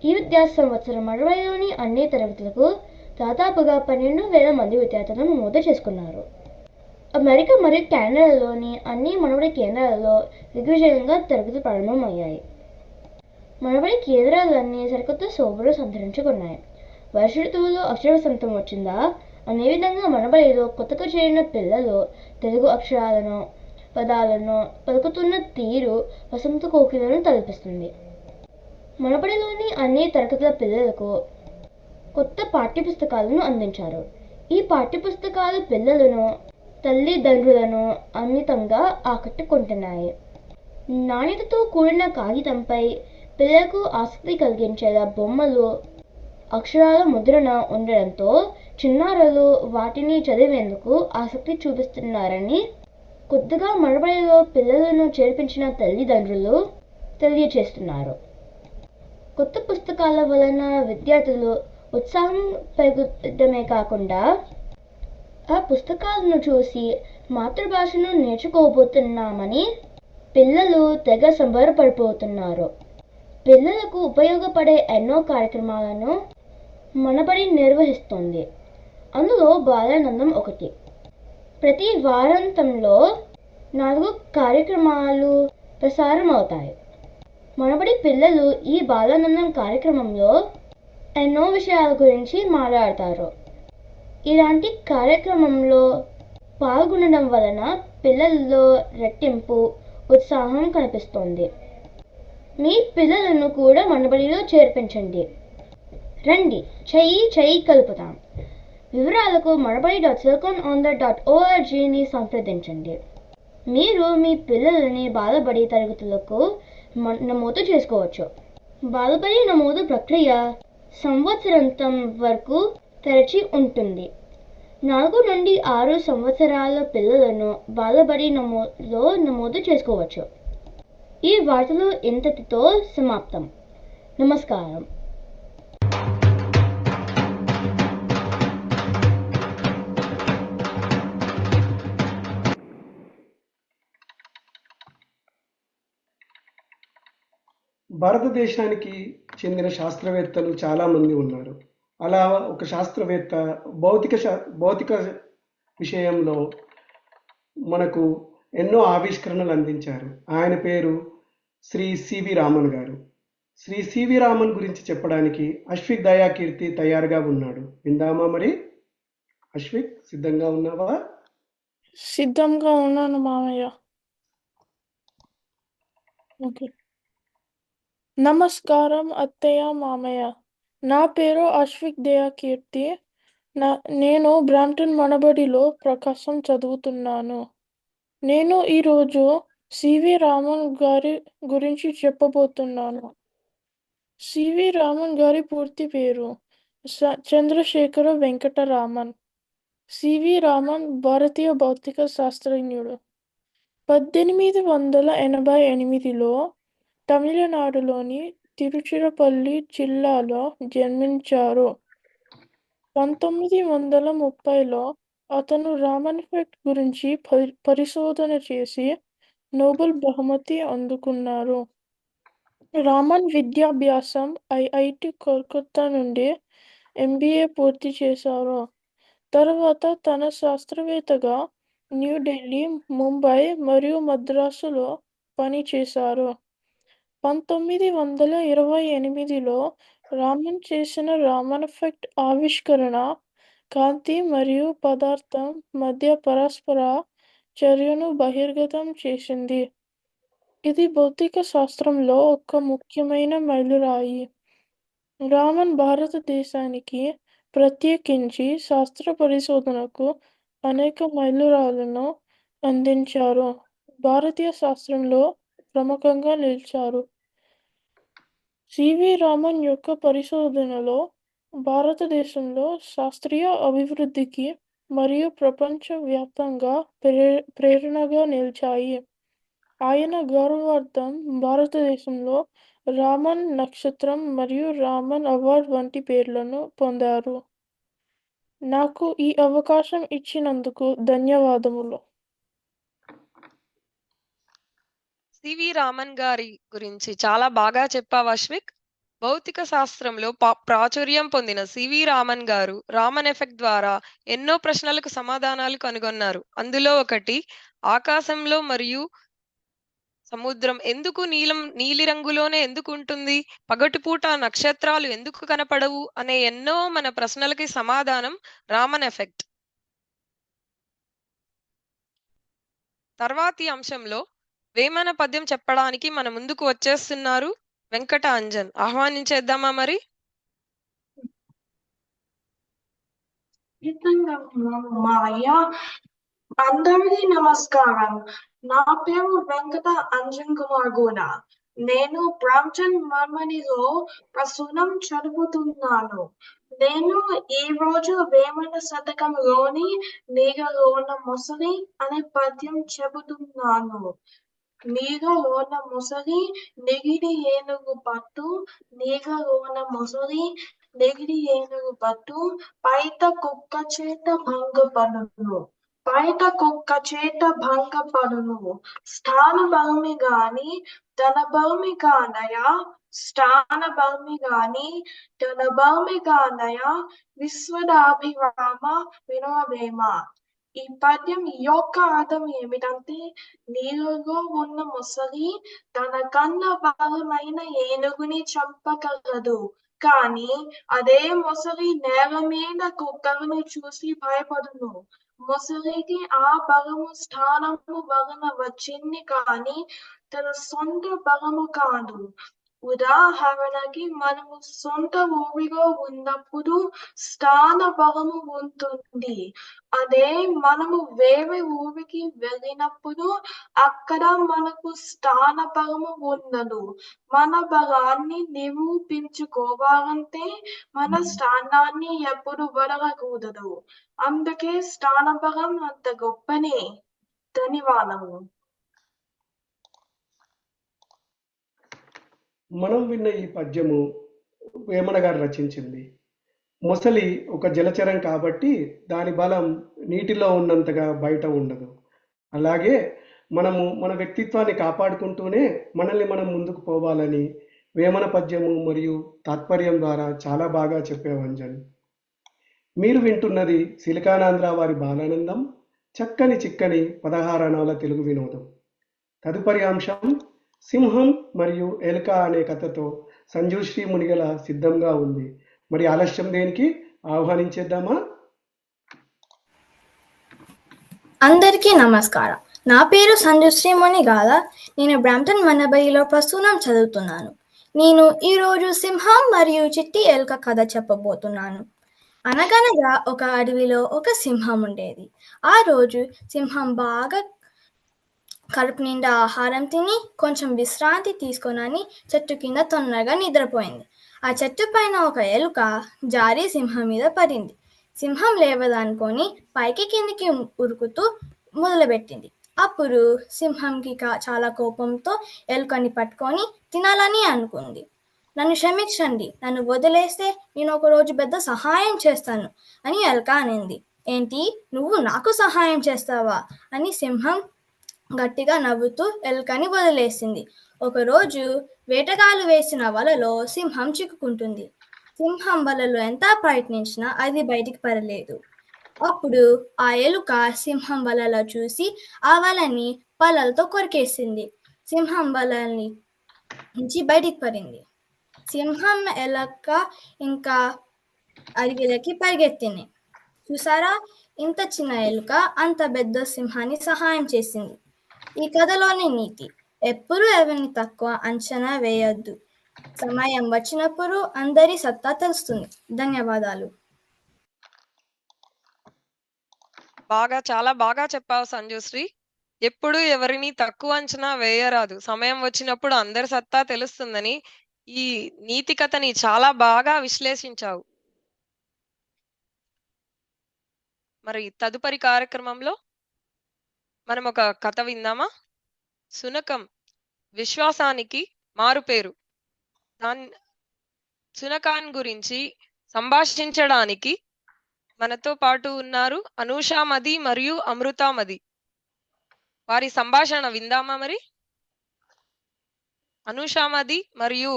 S4: ఈ విద్యా సంవత్సరం మడవైలోని అన్ని తరగతులకు దాదాపుగా 12,000 మంది విద్యార్థులను నమోదు చేసుకున్నారు. అమెరికా మరియు కెనడాలోని అన్ని మనబడి కేంద్రాలలో దిగ్విజయంగా తరగతులు ప్రారంభమయ్యాయి. మనబడి కేంద్రాలన్నీ సరికొత్త శోభను సంతరించుకున్నాయి. వర్ష ఋతువులో అక్షర వసంతం వచ్చిందా అనే విధంగా మనబడిలో కొత్తగా చేరిన పిల్లలు తెలుగు అక్షరాలను, పదాలను పలుకుతున్న తీరు వసంత కోకిలను తలపిస్తుంది. మనబడిలోని అన్ని తరగతుల పిల్లలకు కొత్త పాఠ్యపుస్తకాలను అందించారు. ఈ పాఠ్యపుస్తకాలు పిల్లలను, తల్లిదండ్రులను అమితంగా ఆకట్టుకుంటున్నాయి. నాణ్యతతో కూడిన కాగితంపై పిల్లలకు ఆసక్తి కలిగించేలా బొమ్మలు, అక్షరాల ముద్రణ ఉండడంతో చిన్నారులు వాటిని చదివేందుకు ఆసక్తి చూపిస్తున్నారని కొత్తగా మనబడిలో పిల్లలను చేర్పించిన తల్లిదండ్రులు తెలియజేస్తున్నారు. కొత్త పుస్తకాల వలన విద్యార్థులు ఉత్సాహం పెరగడమే కాకుండా ఆ పుస్తకాలను చూసి మాతృభాషను నేర్చుకోబోతున్నామని పిల్లలు తెగ సంబరపడిపోతున్నారు. పిల్లలకు ఉపయోగపడే ఎన్నో కార్యక్రమాలను మనబడి నిర్వహిస్తోంది. అందులో బాలానందం ఒకటి.
S10: ప్రతి వారాంతంలో 4 కార్యక్రమాలు ప్రసారం అవుతాయి. మనబడి పిల్లలు ఈ బాలానందం కార్యక్రమంలో ఎన్నో విషయాల గురించి మాట్లాడతారు. ఇలాంటి కార్యక్రమంలో పాల్గొనడం వలన పిల్లల్లో రెట్టింపు ఉత్సాహం కనిపిస్తుంది. మీ పిల్లలను కూడా మనబడిలో చేర్పించండి. రండి, చెయ్యి కలుపుతాం. వివరాలకు manabadi.silkononthar.org సంప్రదించండి. మీరు మీ పిల్లలని బాలబడి తరగతులకు నమోదు చేసుకోవచ్చు. బాలబడి నమోదు ప్రక్రియ సంవత్సరాంతం వరకు తెరిచి ఉంటుంది. 4 నుండి 6 సంవత్సరాల పిల్లలను బాలబడి నమోదు చేసుకోవచ్చు. ఈ వార్తలు ఇంతటితో సమాప్తం. నమస్కారం.
S3: భారతదేశానికి చెందిన శాస్త్రవేత్తలు చాలామంది ఉన్నారు. అలా ఒక శాస్త్రవేత్త భౌతిక విషయంలో మనకు ఎన్నో ఆవిష్కరణలు అందించారు. ఆయన పేరు శ్రీ సివి రామన్ గారు. శ్రీ సివి రామన్ గురించి చెప్పడానికి అశ్విక్ దయాకీర్తి తయారుగా ఉన్నాడు. విందామా మరి? అశ్విక్, సిద్ధంగా ఉన్నావా?
S11: సిద్ధంగా ఉన్నాను మామయ్య. ఓకే. నమస్కారం అత్తయ్య, మామయ్య. నా పేరు అశ్విక్ దయాకీర్తి. నేను బ్రాంప్టన్ మనబడిలో ప్రకాశం చదువుతున్నాను. నేను ఈరోజు సివి రామన్ గారి గురించి చెప్పబోతున్నాను. సివి రామన్ గారి పూర్తి పేరు చంద్రశేఖర వెంకట రామన్. సివి రామన్ భారతీయ భౌతిక శాస్త్రజ్ఞుడు. 1888లో తమిళనాడులోని తిరుచిరపల్లి జిల్లాలో జన్మించారు. 1930లో అతను రామన్ ఎఫెక్ట్ గురించి పరిశోధన చేసి నోబెల్ బహుమతి అందుకున్నారు. రామన్ విద్యాభ్యాసం ఐఐటి కోల్కతా నుండి MBA పూర్తి చేశారు. తర్వాత తన శాస్త్రవేత్తగా న్యూఢిల్లీ, ముంబై మరియు మద్రాసులో పనిచేశారు. 1928లో రామన్ చేసిన రామన్ ఎఫెక్ట్ ఆవిష్కరణ కాంతి మరియు పదార్థం మధ్య పరస్పర చర్యను బహిర్గతం చేసింది. ఇది భౌతిక శాస్త్రంలో ఒక ముఖ్యమైన మైలురాయి. రామన్ భారతదేశానికి, ప్రత్యేకించి శాస్త్ర పరిశోధనకు అనేక మైలురాళ్లను అందించారు. భారతీయ శాస్త్రంలో ప్రముఖంగా నిలిచారు. సివి రామన్ యొక్క పరిశోధనలో భారతదేశంలో శాస్త్రీయ అభివృద్ధికి మరియు ప్రపంచ వ్యాప్తంగా ప్రేరణగా నిలిచాయి. ఆయన గౌరవార్థం భారతదేశంలో రామన్ నక్షత్రం మరియు రామన్ అవార్డ్ వంటి పేర్లను పొందారు. నాకు ఈ అవకాశం ఇచ్చినందుకు ధన్యవాదములు.
S1: సివి రామన్ గారి గురించి చాలా బాగా చెప్పావు అశ్విక్. భౌతిక శాస్త్రంలో ప్రాచుర్యం పొందిన సివి రామన్ గారు రామన్ ఎఫెక్ట్ ద్వారా ఎన్నో ప్రశ్నలకు సమాధానాలు కనుగొన్నారు. అందులో ఒకటి, ఆకాశంలో మరియు సముద్రం ఎందుకు నీలిరంగులోనే ఎందుకు ఉంటుంది, పగటిపూట నక్షత్రాలు ఎందుకు కనపడవు అనే ఎన్నో మన ప్రశ్నలకి సమాధానం రామన్ ఎఫెక్ట్. తర్వాతి అంశంలో వేమన పద్యం చెప్పడానికి మన ముందుకు వచ్చేస్తున్నారు వెంకట అంజన్. ఆహ్వానించేద్దామా మరి?
S12: అందరికీ నమస్కారం. నా పేరు వెంకట అంజన్ కుమార్ గూన. నేను బ్రాంప్టన్ మనబడిలో ప్రస్తుతం చదువుతున్నాను. నేను ఈ రోజు వేమన శతకంలోని నీగలోన మొసలి అనే పద్యం చెబుతున్నాను. నీగలోన మొసలి నెగిడి ఏనుగు పట్టు, నీగలోన మొసలి నెగిడి ఏనుగు పట్టు, పైట కుక్క చేత భంగపడును, పైట కుక్క చేత భంగపడును, స్థాన బలమి గాని ధన బలమి కానయా, స్థాన బలమి గాని ధన బలమి కానయా, విశ్వదాభిరామ వినోవేమ. ఈ పద్యం యొక్క అర్థం ఏమిటంటే, నీళ్ళలో ఉన్న మొసలి తన కన్నా బలమైన ఏనుగుని చంపగలదు, కానీ అదే మొసలి నేల మీద కుక్కలను చూసి భయపడును. మొసలికి ఆ బలము స్థానము వలన వచ్చింది, కానీ తన సొంత బలము కాదు. ఉదాహరణకి మనము సొంత ఊరిలో ఉన్నప్పుడు స్థాన బలము ఉంటుంది. అదే మనము వేరే ఊరికి వెళ్ళినప్పుడు అక్కడ మనకు స్థాన బలము ఉండదు. మన బలాన్ని నిరూపించుకోవాలంటే మన స్థానాన్ని ఎప్పుడు వదలకూడదు. అందుకే స్థాన బలం అంత గొప్పనే. ధన్యవాదములు.
S3: మనం విన్న ఈ పద్యము వేమన గారు రచించింది. మొసలి ఒక జలచరం కాబట్టి దాని బలం నీటిలో ఉన్నంతగా బయట ఉండదు. అలాగే మనము మన వ్యక్తిత్వాన్ని కాపాడుకుంటూనే మనల్ని మనం ముందుకు పోవాలని వేమన పద్యము మరియు తాత్పర్యం ద్వారా చాలా బాగా చెప్పావు అంజన్. మీరు వింటున్నది సిలికానాంధ్ర వారి బాలానందం, చక్కని చిక్కని 16 అణాల తెలుగు వినోదం. తదుపరి అంశం సింహం మరియు ఎలుక అనే కథతో సంజుశ్రీ మునిగల సిద్ధంగా ఉంది. మరి ఆలస్యం దేనికి, ఆహ్వానించేద్దామా?
S13: అందరికీ నమస్కారం. నా పేరు సంజుశ్రీ మునిగాల. నేను బ్రాంప్టన్ మనబడిలో ప్రస్తుతం చదువుతున్నాను. నేను ఈరోజు సింహం మరియు చిట్టి ఎలుక కథ చెప్పబోతున్నాను. అనగనగా ఒక అడవిలో ఒక సింహం ఉండేది. ఆ రోజు సింహం బాగా కడుపు నిండా ఆహారం తిని కొంచెం విశ్రాంతి తీసుకొనని చెట్టు కింద తొందరగా నిద్రపోయింది. ఆ చెట్టు పైన ఒక ఎలుక జారి సింహం మీద పడింది. సింహం లేవదనుకొని పైకి కిందికి ఉరుకుతూ మొదలుపెట్టింది. అప్పుడు సింహంకి చాలా కోపంతో ఎలుకని పట్టుకొని తినాలని అనుకుంది. నన్ను క్షమించండి, నన్ను వదిలేస్తే నేను ఒకరోజు పెద్ద సహాయం చేస్తాను అని ఎలుక అనింది. ఏంటి, నువ్వు నాకు సహాయం చేస్తావా అని సింహం గట్టిగా నవ్వుతూ ఎలుకని వదిలేసింది. ఒకరోజు వేటగాళ్ళు వేసిన వలలో సింహం చిక్కుకుంటుంది. సింహం వలలో ఎంత ప్రయత్నించినా అది బయటికి పడలేదు. అప్పుడు ఆ ఎలుక సింహం వలలో చూసి ఆ వలని పళ్ళతో కొరికేసింది. సింహం వలని నుంచి బయటికి పడింది. సింహం ఎలుక ఇంకా అడవిలోకి పరిగెత్తింది. చూసారా, ఇంత చిన్న ఎలుక అంత పెద్ద సింహాన్ని సహాయం చేసింది. ఈ కథలోని నీతి, ఎప్పుడు ఎవరిని తక్కువ అంచనా వేయొద్దు. సమయం వచ్చినప్పుడు అందరి సత్తా తెలుస్తుంది. ధన్యవాదాలు.
S1: చాలా బాగా చెప్పావు సంజుశ్రీ. ఎప్పుడు ఎవరిని తక్కువ అంచనా వేయరాదు, సమయం వచ్చినప్పుడు అందరి సత్తా తెలుస్తుందని ఈ నీతి కథని చాలా బాగా విశ్లేషించావు. మరి తదుపరి కార్యక్రమంలో మనం ఒక కథ విందామా? శునకం విశ్వాసానికి మారుపేరు. శునకాన్ గురించి సంభాషించడానికి మనతో పాటు ఉన్నారు అనూషామది మరియు అమృతామది. వారి సంభాషణ విందామా? మరి అనూషామది మరియు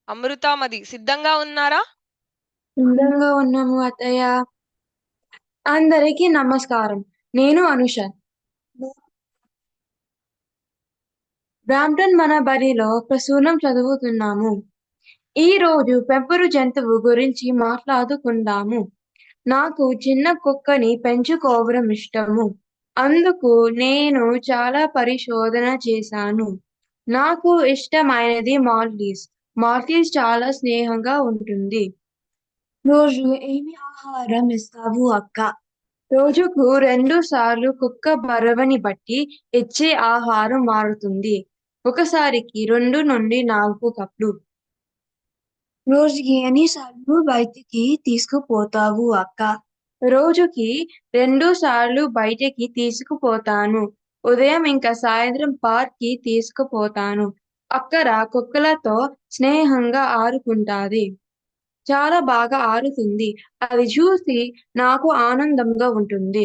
S1: అమృతామది సిద్ధంగా ఉన్నారా?
S14: సిద్ధంగా ఉన్నాము అత్తయ్య. అందరికీ నమస్కారం. నేను అనుష. బ్రాంప్టన్ మన బడిలో ప్రస్తుతం చదువుతున్నాము. ఈ రోజు పెంపుడు జంతువు గురించి మాట్లాడుకుందాము. నాకు చిన్న కుక్కని పెంచుకోవడం ఇష్టము. అందుకు నేను చాలా పరిశోధన చేశాను. నాకు ఇష్టమైనది మాల్టీస్. మాల్టీస్ చాలా స్నేహంగా ఉంటుంది. రోజు ఏమి ఆహారం ఇస్తావు అక్క? రోజుకు 2 సార్లు కుక్క బరువుని బట్టి ఇచ్చే ఆహారం మారుతుంది. ఒకసారికి 2 నుండి 4 కప్పులు. రోజుకి ఎన్నిసార్లు బయటికి తీసుకుపోతావు అక్క? రోజుకి 2 సార్లు బయటికి తీసుకుపోతాను. ఉదయం ఇంకా సాయంత్రం పార్క్ కి తీసుకుపోతాను. అక్కడ కుక్కలతో స్నేహంగా ఆడుకుంటాది. చాలా బాగా ఆడుతుంది. అది చూసి నాకు ఆనందంగా ఉంటుంది.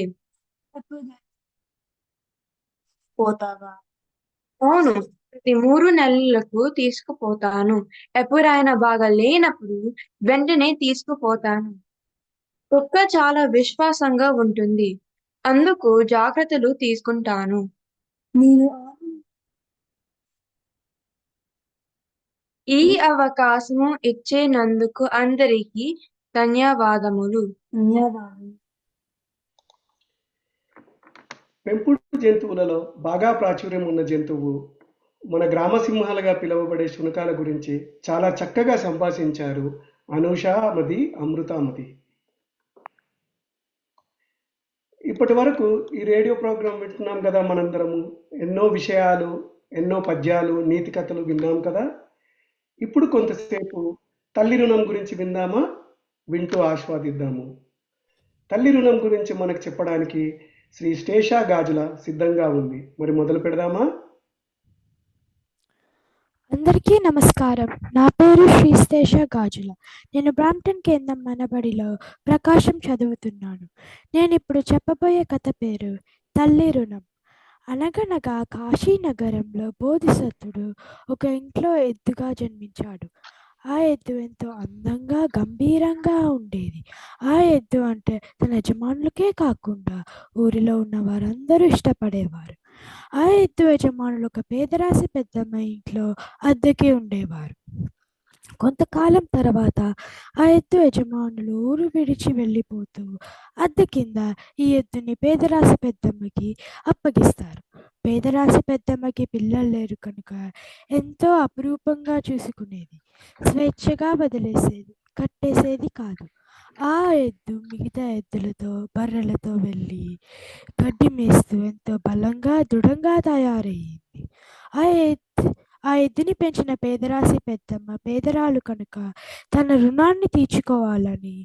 S14: పోతావా? అవును, ప్రతి 3 నెలలకు తీసుకుపోతాను. ఎప్పుడైనా బాగా లేనప్పుడు వెంటనే తీసుకుపోతాను. కుక్క చాలా విశ్వాసంగా ఉంటుంది. అందుకు జాగ్రత్తలు తీసుకుంటాను. నేను ఈ అవకాశం ఇచ్చినందుకు అందరికీ ధన్యవాదములు.
S3: పెంపుడు జంతువులలో బాగా ప్రాచుర్యం ఉన్న జంతువు మన గ్రామ సింహాలుగా పిలువబడే శునకాల గురించి చాలా చక్కగా సంభాషించారు అనూషామది, అమృతామది. ఇప్పటి వరకు ఈ రేడియో ప్రోగ్రాం వింటున్నాం కదా, మనందరము ఎన్నో విషయాలు, ఎన్నో పద్యాలు, నీతి కథలు విన్నాం కదా. ఇప్పుడు కొంతసేపు తల్లి రుణం గురించి విందామా? వింటూ ఆస్వాదిద్దాము. తల్లి రుణం గురించి మనకు చెప్పడానికి శ్రీ స్టేషా గాజుల సిద్ధంగా ఉంది. మరి మొదలు పెడదామా?
S15: అందరికీ నమస్కారం. నా పేరు శ్రీ స్టేషా గాజుల. నేను బ్రాంప్టన్ కేంద్రం మనబడిలో ప్రకాశం చదువుతున్నాను. నేను ఇప్పుడు చెప్పబోయే కథ పేరు తల్లి రుణం. అనగనగా కాశీనగరంలో బోధిసత్వుడు ఒక ఇంట్లో ఎద్దుగా జన్మించాడు. ఆ ఎద్దు ఎంతో అందంగా గంభీరంగా ఉండేది. ఆ ఎద్దు అంటే తన యజమానులకే కాకుండా ఊరిలో ఉన్న వారందరూ ఇష్టపడేవారు. ఆ ఎద్దు యజమానులు ఒక పేదరాశి పెద్దమ్మ ఇంట్లో అద్దెకి ఉండేవారు. కొంతకాలం తర్వాత ఆ ఎద్దు యజమానులు ఊరు విడిచి వెళ్ళిపోతూ అద్దె కింద ఈ ఎద్దుని పేదరాశి పెద్దమ్మకి అప్పగిస్తారు. పేదరాశి పెద్దమ్మకి పిల్లలు లేరు కనుక ఎంతో అపురూపంగా చూసుకునేది. స్వేచ్ఛగా వదిలేసేది, కట్టేసేది కాదు. ఆ ఎద్దు మిగతా ఎద్దులతో, బర్రెలతో వెళ్ళి గడ్డి మేస్తూ ఎంతో బలంగా, దృఢంగా తయారయ్యింది. ఆ ఎద్దుని పెంచిన పేదరాశి పెద్దమ్మ పేదరాలు కనుక తన రుణాన్ని తీర్చుకోవాలని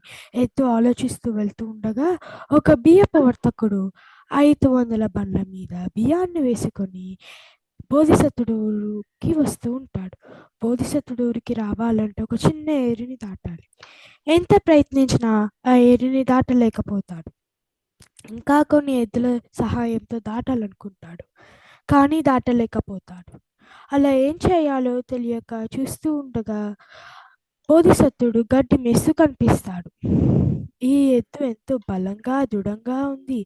S15: ఎద్దు ఆలోచిస్తూ వెళ్తూ ఉండగా ఒక బియ్యపు వర్తకుడు 500 బండ్ల మీద బియ్యాన్ని వేసుకొని బోధిసత్వుడు ఊరికి వస్తూ ఉంటాడు. బోధిసత్వుడు ఊరికి రావాలంటే ఒక చిన్న ఏరిని దాటాలి. ఎంత ప్రయత్నించినా ఆ ఏరిని దాటలేకపోతాడు. ఇంకా కొన్ని ఎద్దుల సహాయంతో దాటాలనుకుంటాడు, కానీ దాటలేకపోతాడు. అలా ఏం చేయాలో తెలియక చూస్తూ ఉండగా బోధిసత్వుడు గడ్డి మేస్తూ కనిపిస్తాడు. ఈ ఎద్దు ఎంతో బలంగా, దృఢంగా ఉంది.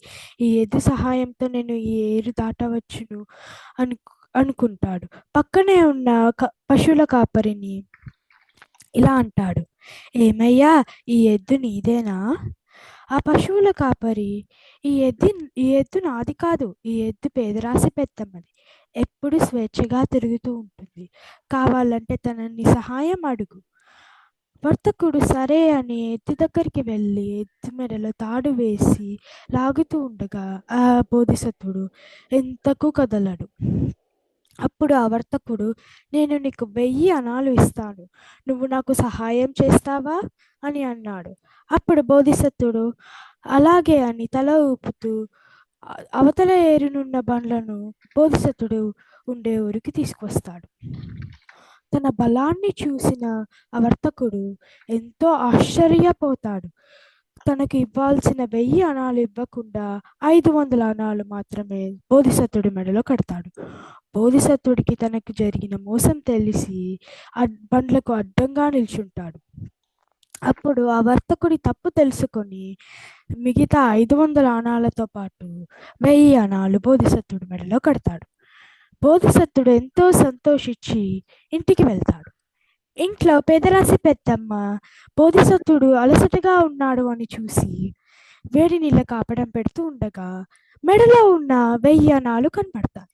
S15: ఈ ఎద్దు సహాయంతో నేను ఈ ఏరు దాటవచ్చును అనుకుంటాడు. పక్కనే ఉన్న పశువుల కాపరిని ఇలా అంటాడు, ఏమయ్యా, ఈ ఎద్దు నీదేనా? ఆ పశువుల కాపరి, ఈ ఎద్దు నాది కాదు, ఈ ఎద్దు పేదరాశి పెద్దమ్మది. ఎప్పుడు స్వేచ్ఛగా తిరుగుతూ ఉంటుంది. కావాలంటే తనని సహాయం అడుగు. వర్తకుడు సరే అని ఎద్దు దగ్గరికి వెళ్ళి ఎద్దు మెడలో తాడు వేసి లాగుతూ ఉండగా ఆ బోధిసత్వుడు ఎంతకు కదలడు. అప్పుడు ఆ వర్తకుడు, నేను నీకు 1000 అణాలు ఇస్తాను, నువ్వు నాకు సహాయం చేస్తావా అని అన్నాడు. అప్పుడు బోధిసత్వుడు అలాగే అని తల ఊపుతూ అవతల ఏరునున్న బండ్లను బోధిసత్వుడు ఉండే ఊరికి తీసుకొస్తాడు. తన బలాన్ని చూసిన ఆ వర్తకుడు ఎంతో ఆశ్చర్యపోతాడు. తనకు ఇవ్వాల్సిన 1000 అణాలు ఇవ్వకుండా 500 అణాలు మాత్రమే బోధిసత్వుడి మెడలో కడతాడు. బోధిసత్వుడికి తనకు జరిగిన మోసం తెలిసి బండ్లకు అడ్డంగా నిల్చుంటాడు. అప్పుడు ఆ వర్తకుడి తప్పు తెలుసుకొని మిగతా 500 అణాలతో పాటు 1000 అణాలు బోధిసత్వుడి మెడలో కడతాడు. బోధిసత్వుడు ఎంతో సంతోషించి ఇంటికి వెళ్తాడు. ఇంట్లో పేదరాశి పెద్దమ్మ బోధిసత్వుడు అలసటగా ఉన్నాడు అని చూసి వేడి నీళ్ళ కాపడం పెడుతూ ఉండగా మెడలో ఉన్న 1000 అణాలు కనపడతాయి.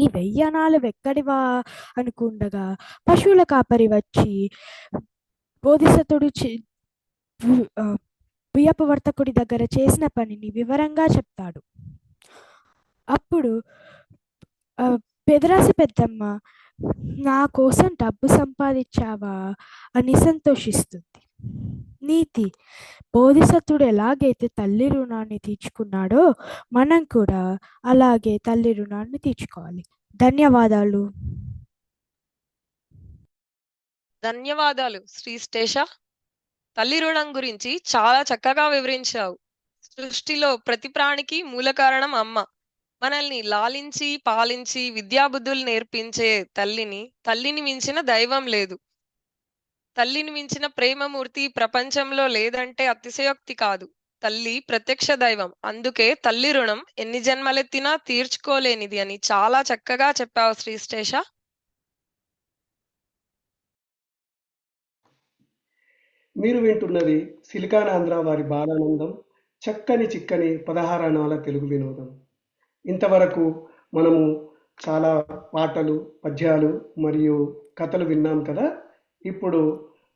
S15: ఈ 1000 అణాలు ఎక్కడివా అనుకుండగా పశువుల కాపరి వచ్చి బోధిసత్వుడు బియ్యపు వర్తకుడి దగ్గర చేసిన పనిని వివరంగా చెప్తాడు. అప్పుడు పేదరాశి పెద్దమ్మ, నా కోసం డబ్బు సంపాదించావా అని సంతోషిస్తుంది. నీతి: బోధిసత్వుడు ఎలాగైతే తల్లి రుణాన్ని తీర్చుకున్నాడో మనం కూడా అలాగే తల్లి రుణాన్ని తీర్చుకోవాలి. ధన్యవాదాలు.
S1: ధన్యవాదాలు శ్రీ స్టేషా. తల్లి రుణం గురించి చాలా చక్కగా వివరించావు. సృష్టిలో ప్రతి ప్రాణికి మూల కారణం అమ్మ. మనల్ని లాలించి పాలించి విద్యాబుద్ధులు నేర్పించే తల్లిని మించిన దైవం లేదు. తల్లిని మించిన ప్రేమమూర్తి ప్రపంచంలో లేదంటే అతిశయోక్తి కాదు. తల్లి ప్రత్యక్ష దైవం. అందుకే తల్లి రుణం ఎన్ని జన్మలెత్తినా తీర్చుకోలేనిది అని చాలా చక్కగా చెప్పావు శ్రీశేష.
S3: మీరు వింటున్నది సిలికాన్ ఆంధ్ర వారి బాలానందం, చక్కని చిక్కని 16 అణాల తెలుగు వినోదం. ఇంతవరకు మనము చాలా పాటలు, పద్యాలు మరియు కథలు విన్నాం కదా. ఇప్పుడు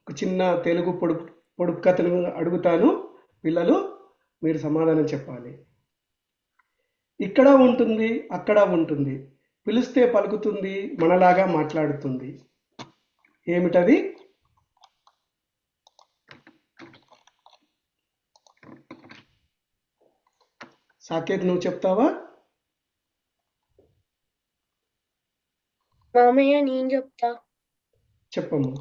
S3: ఒక చిన్న తెలుగు పొడుపు పొడుపు కథలు అడుగుతాను. పిల్లలు మీరు సమాధానం చెప్పాలి. ఇక్కడ ఉంటుంది, అక్కడ ఉంటుంది, పిలిస్తే పలుకుతుంది, మనలాగా మాట్లాడుతుంది. ఏమిటది? సాకేత్, నువ్వు చెప్తావా?
S4: మామయ్య నేను చెప్తా.
S3: చెప్పము.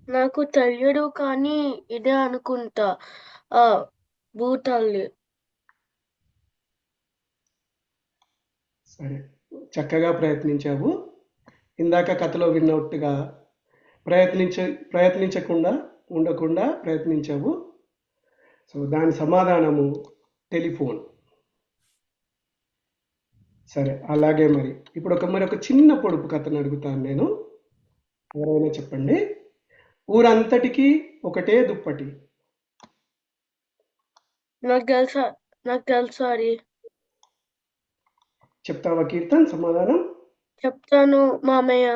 S4: నాకు తెలియదు కానీ ఇదే అనుకుంటా. ఆ భూతల్లి.
S3: సరే, చక్కగా ప్రయత్నించావు. ఇందాక కథలో విన్నట్టుగా ప్రయత్నించకుండా ఉండకుండా ప్రయత్నించావు. సో దాని సమాధానము టెలిఫోన్. సరే, అలాగే మరి ఇప్పుడు ఒక చిన్న పొడుపు కథను అడుగుతాను నేను. ఎవరైనా చెప్పండి. ఊరంతటికి ఒకటే దుప్పటి.
S4: నాకు తెలుసా అది.
S3: చెప్తావా కీర్తన్ సమాధానం?
S4: చెప్తాను మామయ్య.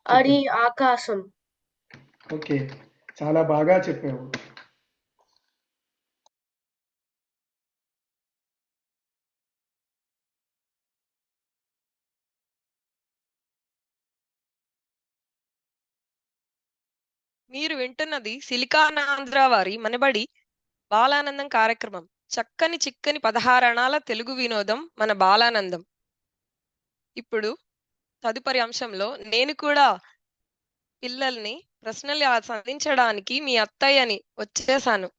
S4: అది ఆకాశం.
S3: ఓకే, చాలా బాగా చెప్పావు.
S1: మీరు వింటున్నది సిలికాన్ ఆంధ్ర వారి మనబడి బాలానందం కార్యక్రమం. చక్కని చిక్కని 16 అణాల తెలుగు వినోదం మన బాలానందం. ఇప్పుడు తదుపరి అంశంలో నేను కూడా పిల్లల్ని ప్రశ్నలు సంధించడానికి మీ అత్తయ్యని వచ్చేసాను.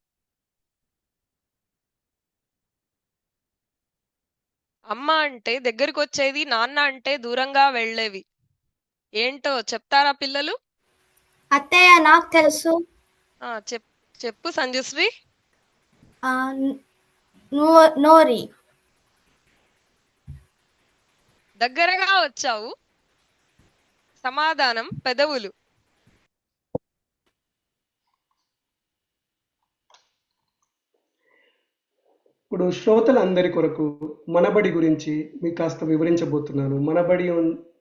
S1: అమ్మ అంటే దగ్గరికి వచ్చేది, నాన్న అంటే దూరంగా వెళ్ళేవి. ఏంటో చెప్తారా పిల్లలు?
S13: అత్తయ్య నాకు తెలుసు.
S1: చెప్పు సంజుశ్రీ.
S13: నోరి.
S1: దగ్గరగా వచ్చావు. సమాధానం పెదవులు.
S3: ఇప్పుడు శ్రోతలందరి కొరకు మనబడి గురించి మీకు కాస్త వివరించబోతున్నాను.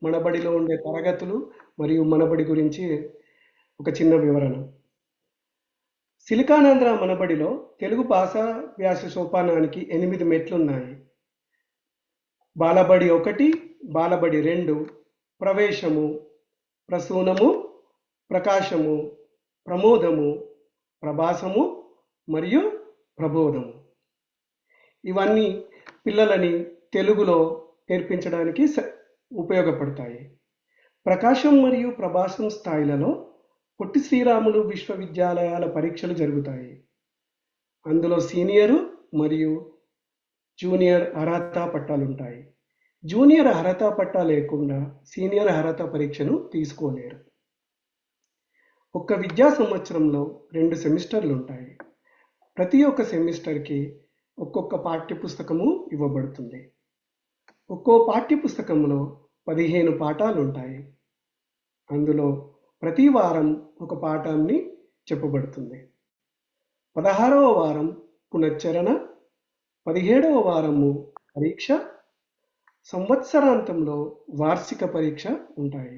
S3: మనబడిలో ఉండే తరగతులు మరియు మనబడి గురించి ఒక చిన్న వివరణ. సిలికానాంధ్ర మనబడిలో తెలుగు భాషా వ్యాస సోపానానికి 8 మెట్లున్నాయి. బాలబడి 1, బాలబడి 2, ప్రవేశము, ప్రసూనము, ప్రకాశము, ప్రమోదము, ప్రభాసము మరియు ప్రబోధము. ఇవన్నీ పిల్లలని తెలుగులో నేర్పించడానికి ఉపయోగపడతాయి. ప్రకాశం మరియు ప్రభాసం స్థాయిలలో పొట్టి శ్రీరాములు విశ్వవిద్యాలయాల పరీక్షలు జరుగుతాయి. అందులో సీనియరు మరియు జూనియర్ అర్హత పట్టాలుంటాయి. జూనియర్ అర్హత పట్టా లేకుండా సీనియర్ అర్హత పరీక్షను తీసుకోలేరు. ఒక్క విద్యా సంవత్సరంలో 2 సెమిస్టర్లు ఉంటాయి. ప్రతి ఒక్క సెమిస్టర్కి ఒక్కొక్క పాఠ్యపుస్తకము ఇవ్వబడుతుంది. ఒక్కో పాఠ్యపుస్తకంలో 15 పాఠాలు ఉంటాయి. అందులో ప్రతి వారం ఒక పాఠాన్ని చెప్పబడుతుంది. 16వ వారం పునశ్చరణ, 17వ వారము పరీక్ష, సంవత్సరాంతంలో వార్షిక పరీక్ష ఉంటాయి.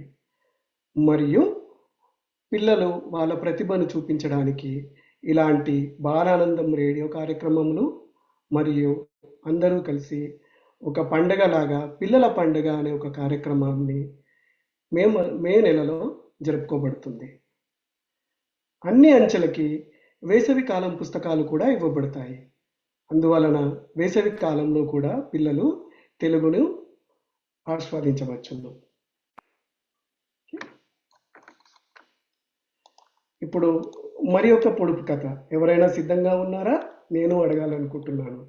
S3: మరియు పిల్లలు వాళ్ళ ప్రతిభను చూపించడానికి ఇలాంటి బాలానందం రేడియో కార్యక్రమములు మరియు అందరూ కలిసి ఒక పండగలాగా పిల్లల పండుగ అనే ఒక కార్యక్రమాన్ని మే నెలలో జరుపుకోబడుతుంది. అన్ని అంచెలకి వేసవి కాలం పుస్తకాలు కూడా ఇవ్వబడతాయి. అందువలన వేసవి కాలంలో కూడా పిల్లలు తెలుగును ఆస్వాదించవచ్చును. ఇప్పుడు మరి ఒక పొడుపు కథ. ఎవరైనా సిద్ధంగా ఉన్నారా? నేను అడగాలనుకుంటున్నాను.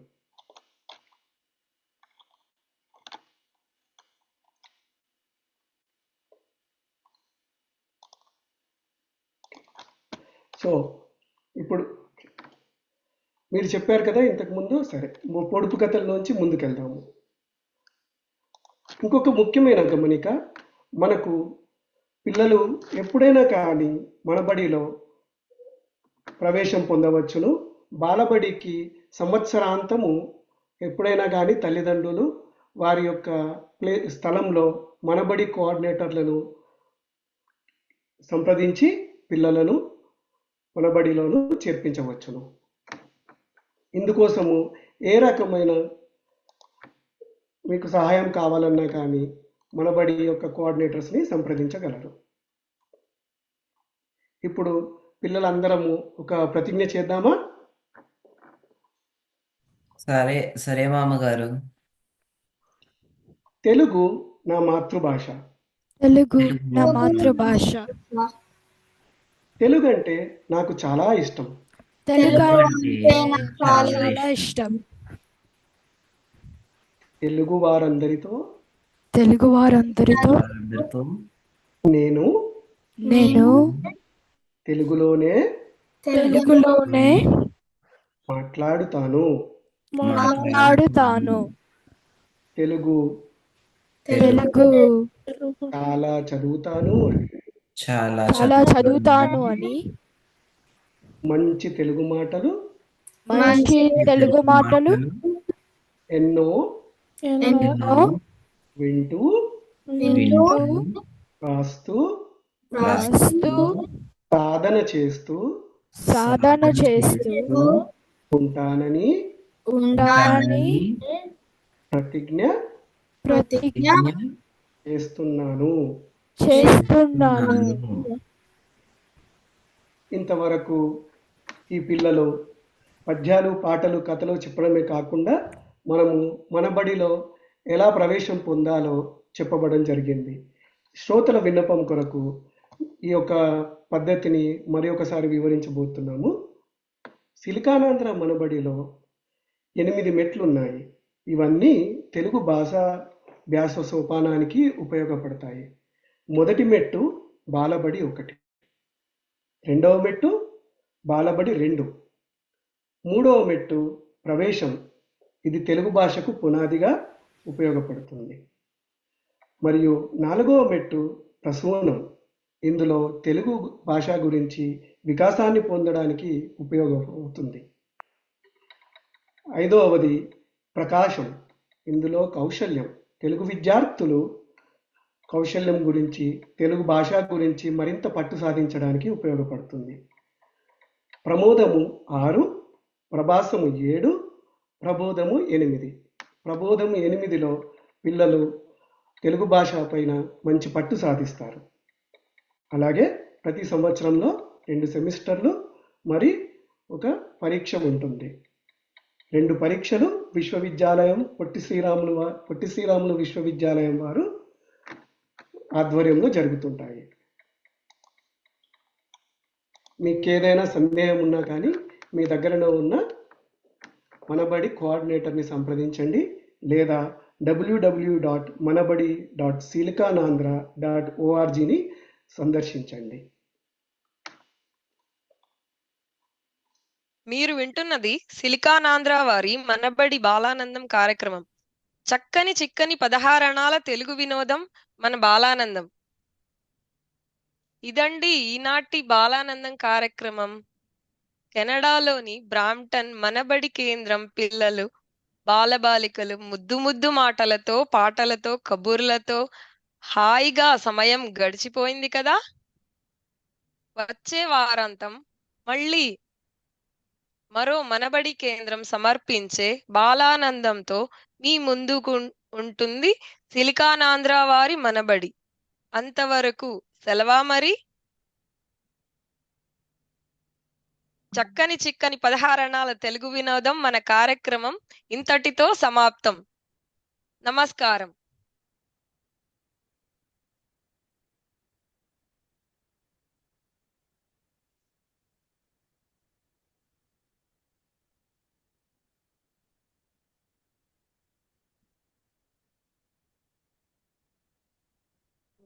S3: సో ఇప్పుడు మీరు చెప్పారు కదా ఇంతకుముందు. సరే, పొడుపు కథల్లోంచి ముందుకెళ్దాము. ఇంకొక ముఖ్యమైన గమనిక, మనకు పిల్లలు ఎప్పుడైనా కానీ మన బడిలో ప్రవేశం పొందవచ్చును. బాలబడికి సంవత్సరాంతము ఎప్పుడైనా కానీ తల్లిదండ్రులు వారి యొక్క స్థలంలో మనబడి కోఆర్డినేటర్లను సంప్రదించి పిల్లలను మనబడిలోను చేర్పించవచ్చును. ఇందుకోసము ఏ రకమైన మీకు సహాయం కావాలన్నా కానీ మనబడి యొక్క కోఆర్డినేటర్స్ని సంప్రదించగలరు. ఇప్పుడు పిల్లలందరము ఒక ప్రతిజ్ఞ చేద్దామా?
S8: సరే సరే మామగారు.
S3: తెలుగు నా మాతృభాష.
S15: తెలుగు నా మాతృభాష.
S3: తెలుగు అంటే నాకు చాలా ఇష్టం.
S15: తెలుగు అంటే నాకు చాలా ఇష్టం.
S3: తెలుగు వారందరితో నేను తెలుగులోనే మాట్లాడుతాను. తెలుగు చాలా చదువుతాను అని మంచి తెలుగు మాటలు ఎన్నో వింటూ రాస్తూ సాధన చేస్తూ ఉంటానని ప్రతిజ్ఞ చేస్తున్నాను. ఇంతవరకు ఈ పిల్లలు పద్యాలు, పాటలు, కథలు చెప్పడమే కాకుండా మనము మన బడిలో ఎలా ప్రవేశం పొందాలో చెప్పబడడం జరిగింది. శ్రోతల విన్నపం కొరకు ఈ యొక్క పద్ధతిని మరి ఒకసారి వివరించబోతున్నాము. సిలికానాంధ్ర మనబడిలో 8 మెట్లు ఉన్నాయి. ఇవన్నీ తెలుగు భాష వ్యాస సోపానానికి ఉపయోగపడతాయి. మొదటి మెట్టు బాలబడి 1, రెండవ మెట్టు బాలబడి 2, మూడవ మెట్టు ప్రవేశం. ఇది తెలుగు భాషకు పునాదిగా ఉపయోగపడుతుంది. మరియు 4వ మెట్టు ప్రసూనం. ఇందులో తెలుగు భాష గురించి వికాసాన్ని పొందడానికి ఉపయోగపడుతుంది. 5వది ప్రకాశం. ఇందులో కౌశల్యం. తెలుగు విద్యార్థులు కౌశల్యం గురించి, తెలుగు భాష గురించి మరింత పట్టు సాధించడానికి ఉపయోగపడుతుంది. ప్రమోదము 6, ప్రభాసము 7, ప్రబోధము 8. ప్రబోధము 8లో పిల్లలు తెలుగు భాష పైన మంచి పట్టు సాధిస్తారు. అలాగే ప్రతి సంవత్సరంలో 2 సెమిస్టర్లు మరి ఒక పరీక్ష ఉంటుంది. 2 పరీక్షలు విశ్వవిద్యాలయం పొట్టి శ్రీరాములు విశ్వవిద్యాలయం వారు ఆధ్వర్యంలో జరుగుతుంటాయి. మీకు ఏదైనా సందేహం ఉన్నా కానీ మీ దగ్గరలో ఉన్న మనబడి కోఆర్డినేటర్ని సంప్రదించండి, లేదా www.manabadi.silicanandra.org సందర్శించండి.
S1: మీరు వింటున్నది సిలికానాంధ్ర వారి మనబడి బాలానందం కార్యక్రమం. చక్కని చిక్కని 16 అణాల తెలుగు వినోదం మన బాలానందం. ఇదండి ఈనాటి బాలానందం కార్యక్రమం. కెనడాలోని బ్రాంప్టన్ మనబడి కేంద్రం పిల్లలు, బాలబాలికలు ముద్దు ముద్దు మాటలతో, పాటలతో, కబుర్లతో హాయిగా సమయం గడిచిపోయింది కదా. వచ్చే వారాంతం మళ్ళీ మరో మనబడి కేంద్రం సమర్పించే బాలానందంతో మీ ముందుకు ఉంటుంది సిలికానాంధ్ర వారి మనబడి. అంతవరకు సెలవా మరి. చక్కని చిక్కని 16 అణాల తెలుగు వినోదం మన కార్యక్రమం ఇంతటితో సమాప్తం. నమస్కారం.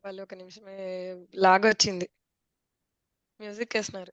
S1: వాళ్ళు ఒక నిమిషమే లాగొచ్చింది. మ్యూజిక్ వేస్తున్నారు.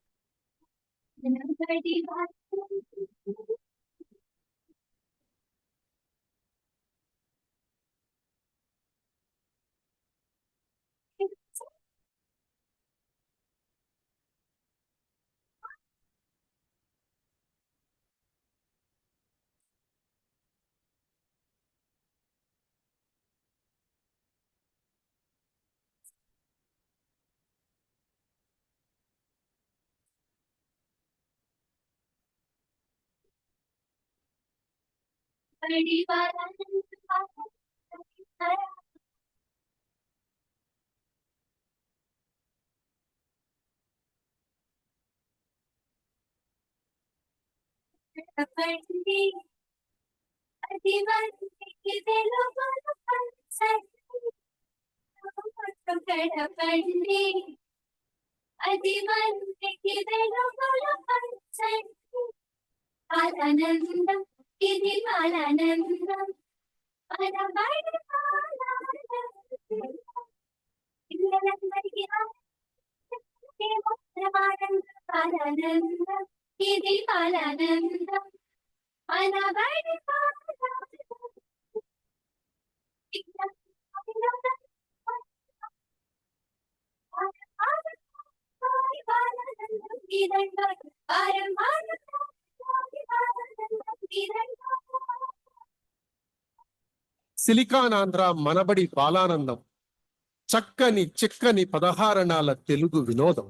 S16: సిలికానాంధ్ర మనబడి బాలానందం చక్కని చిక్కని పదహారణాల తెలుగు వినోదం.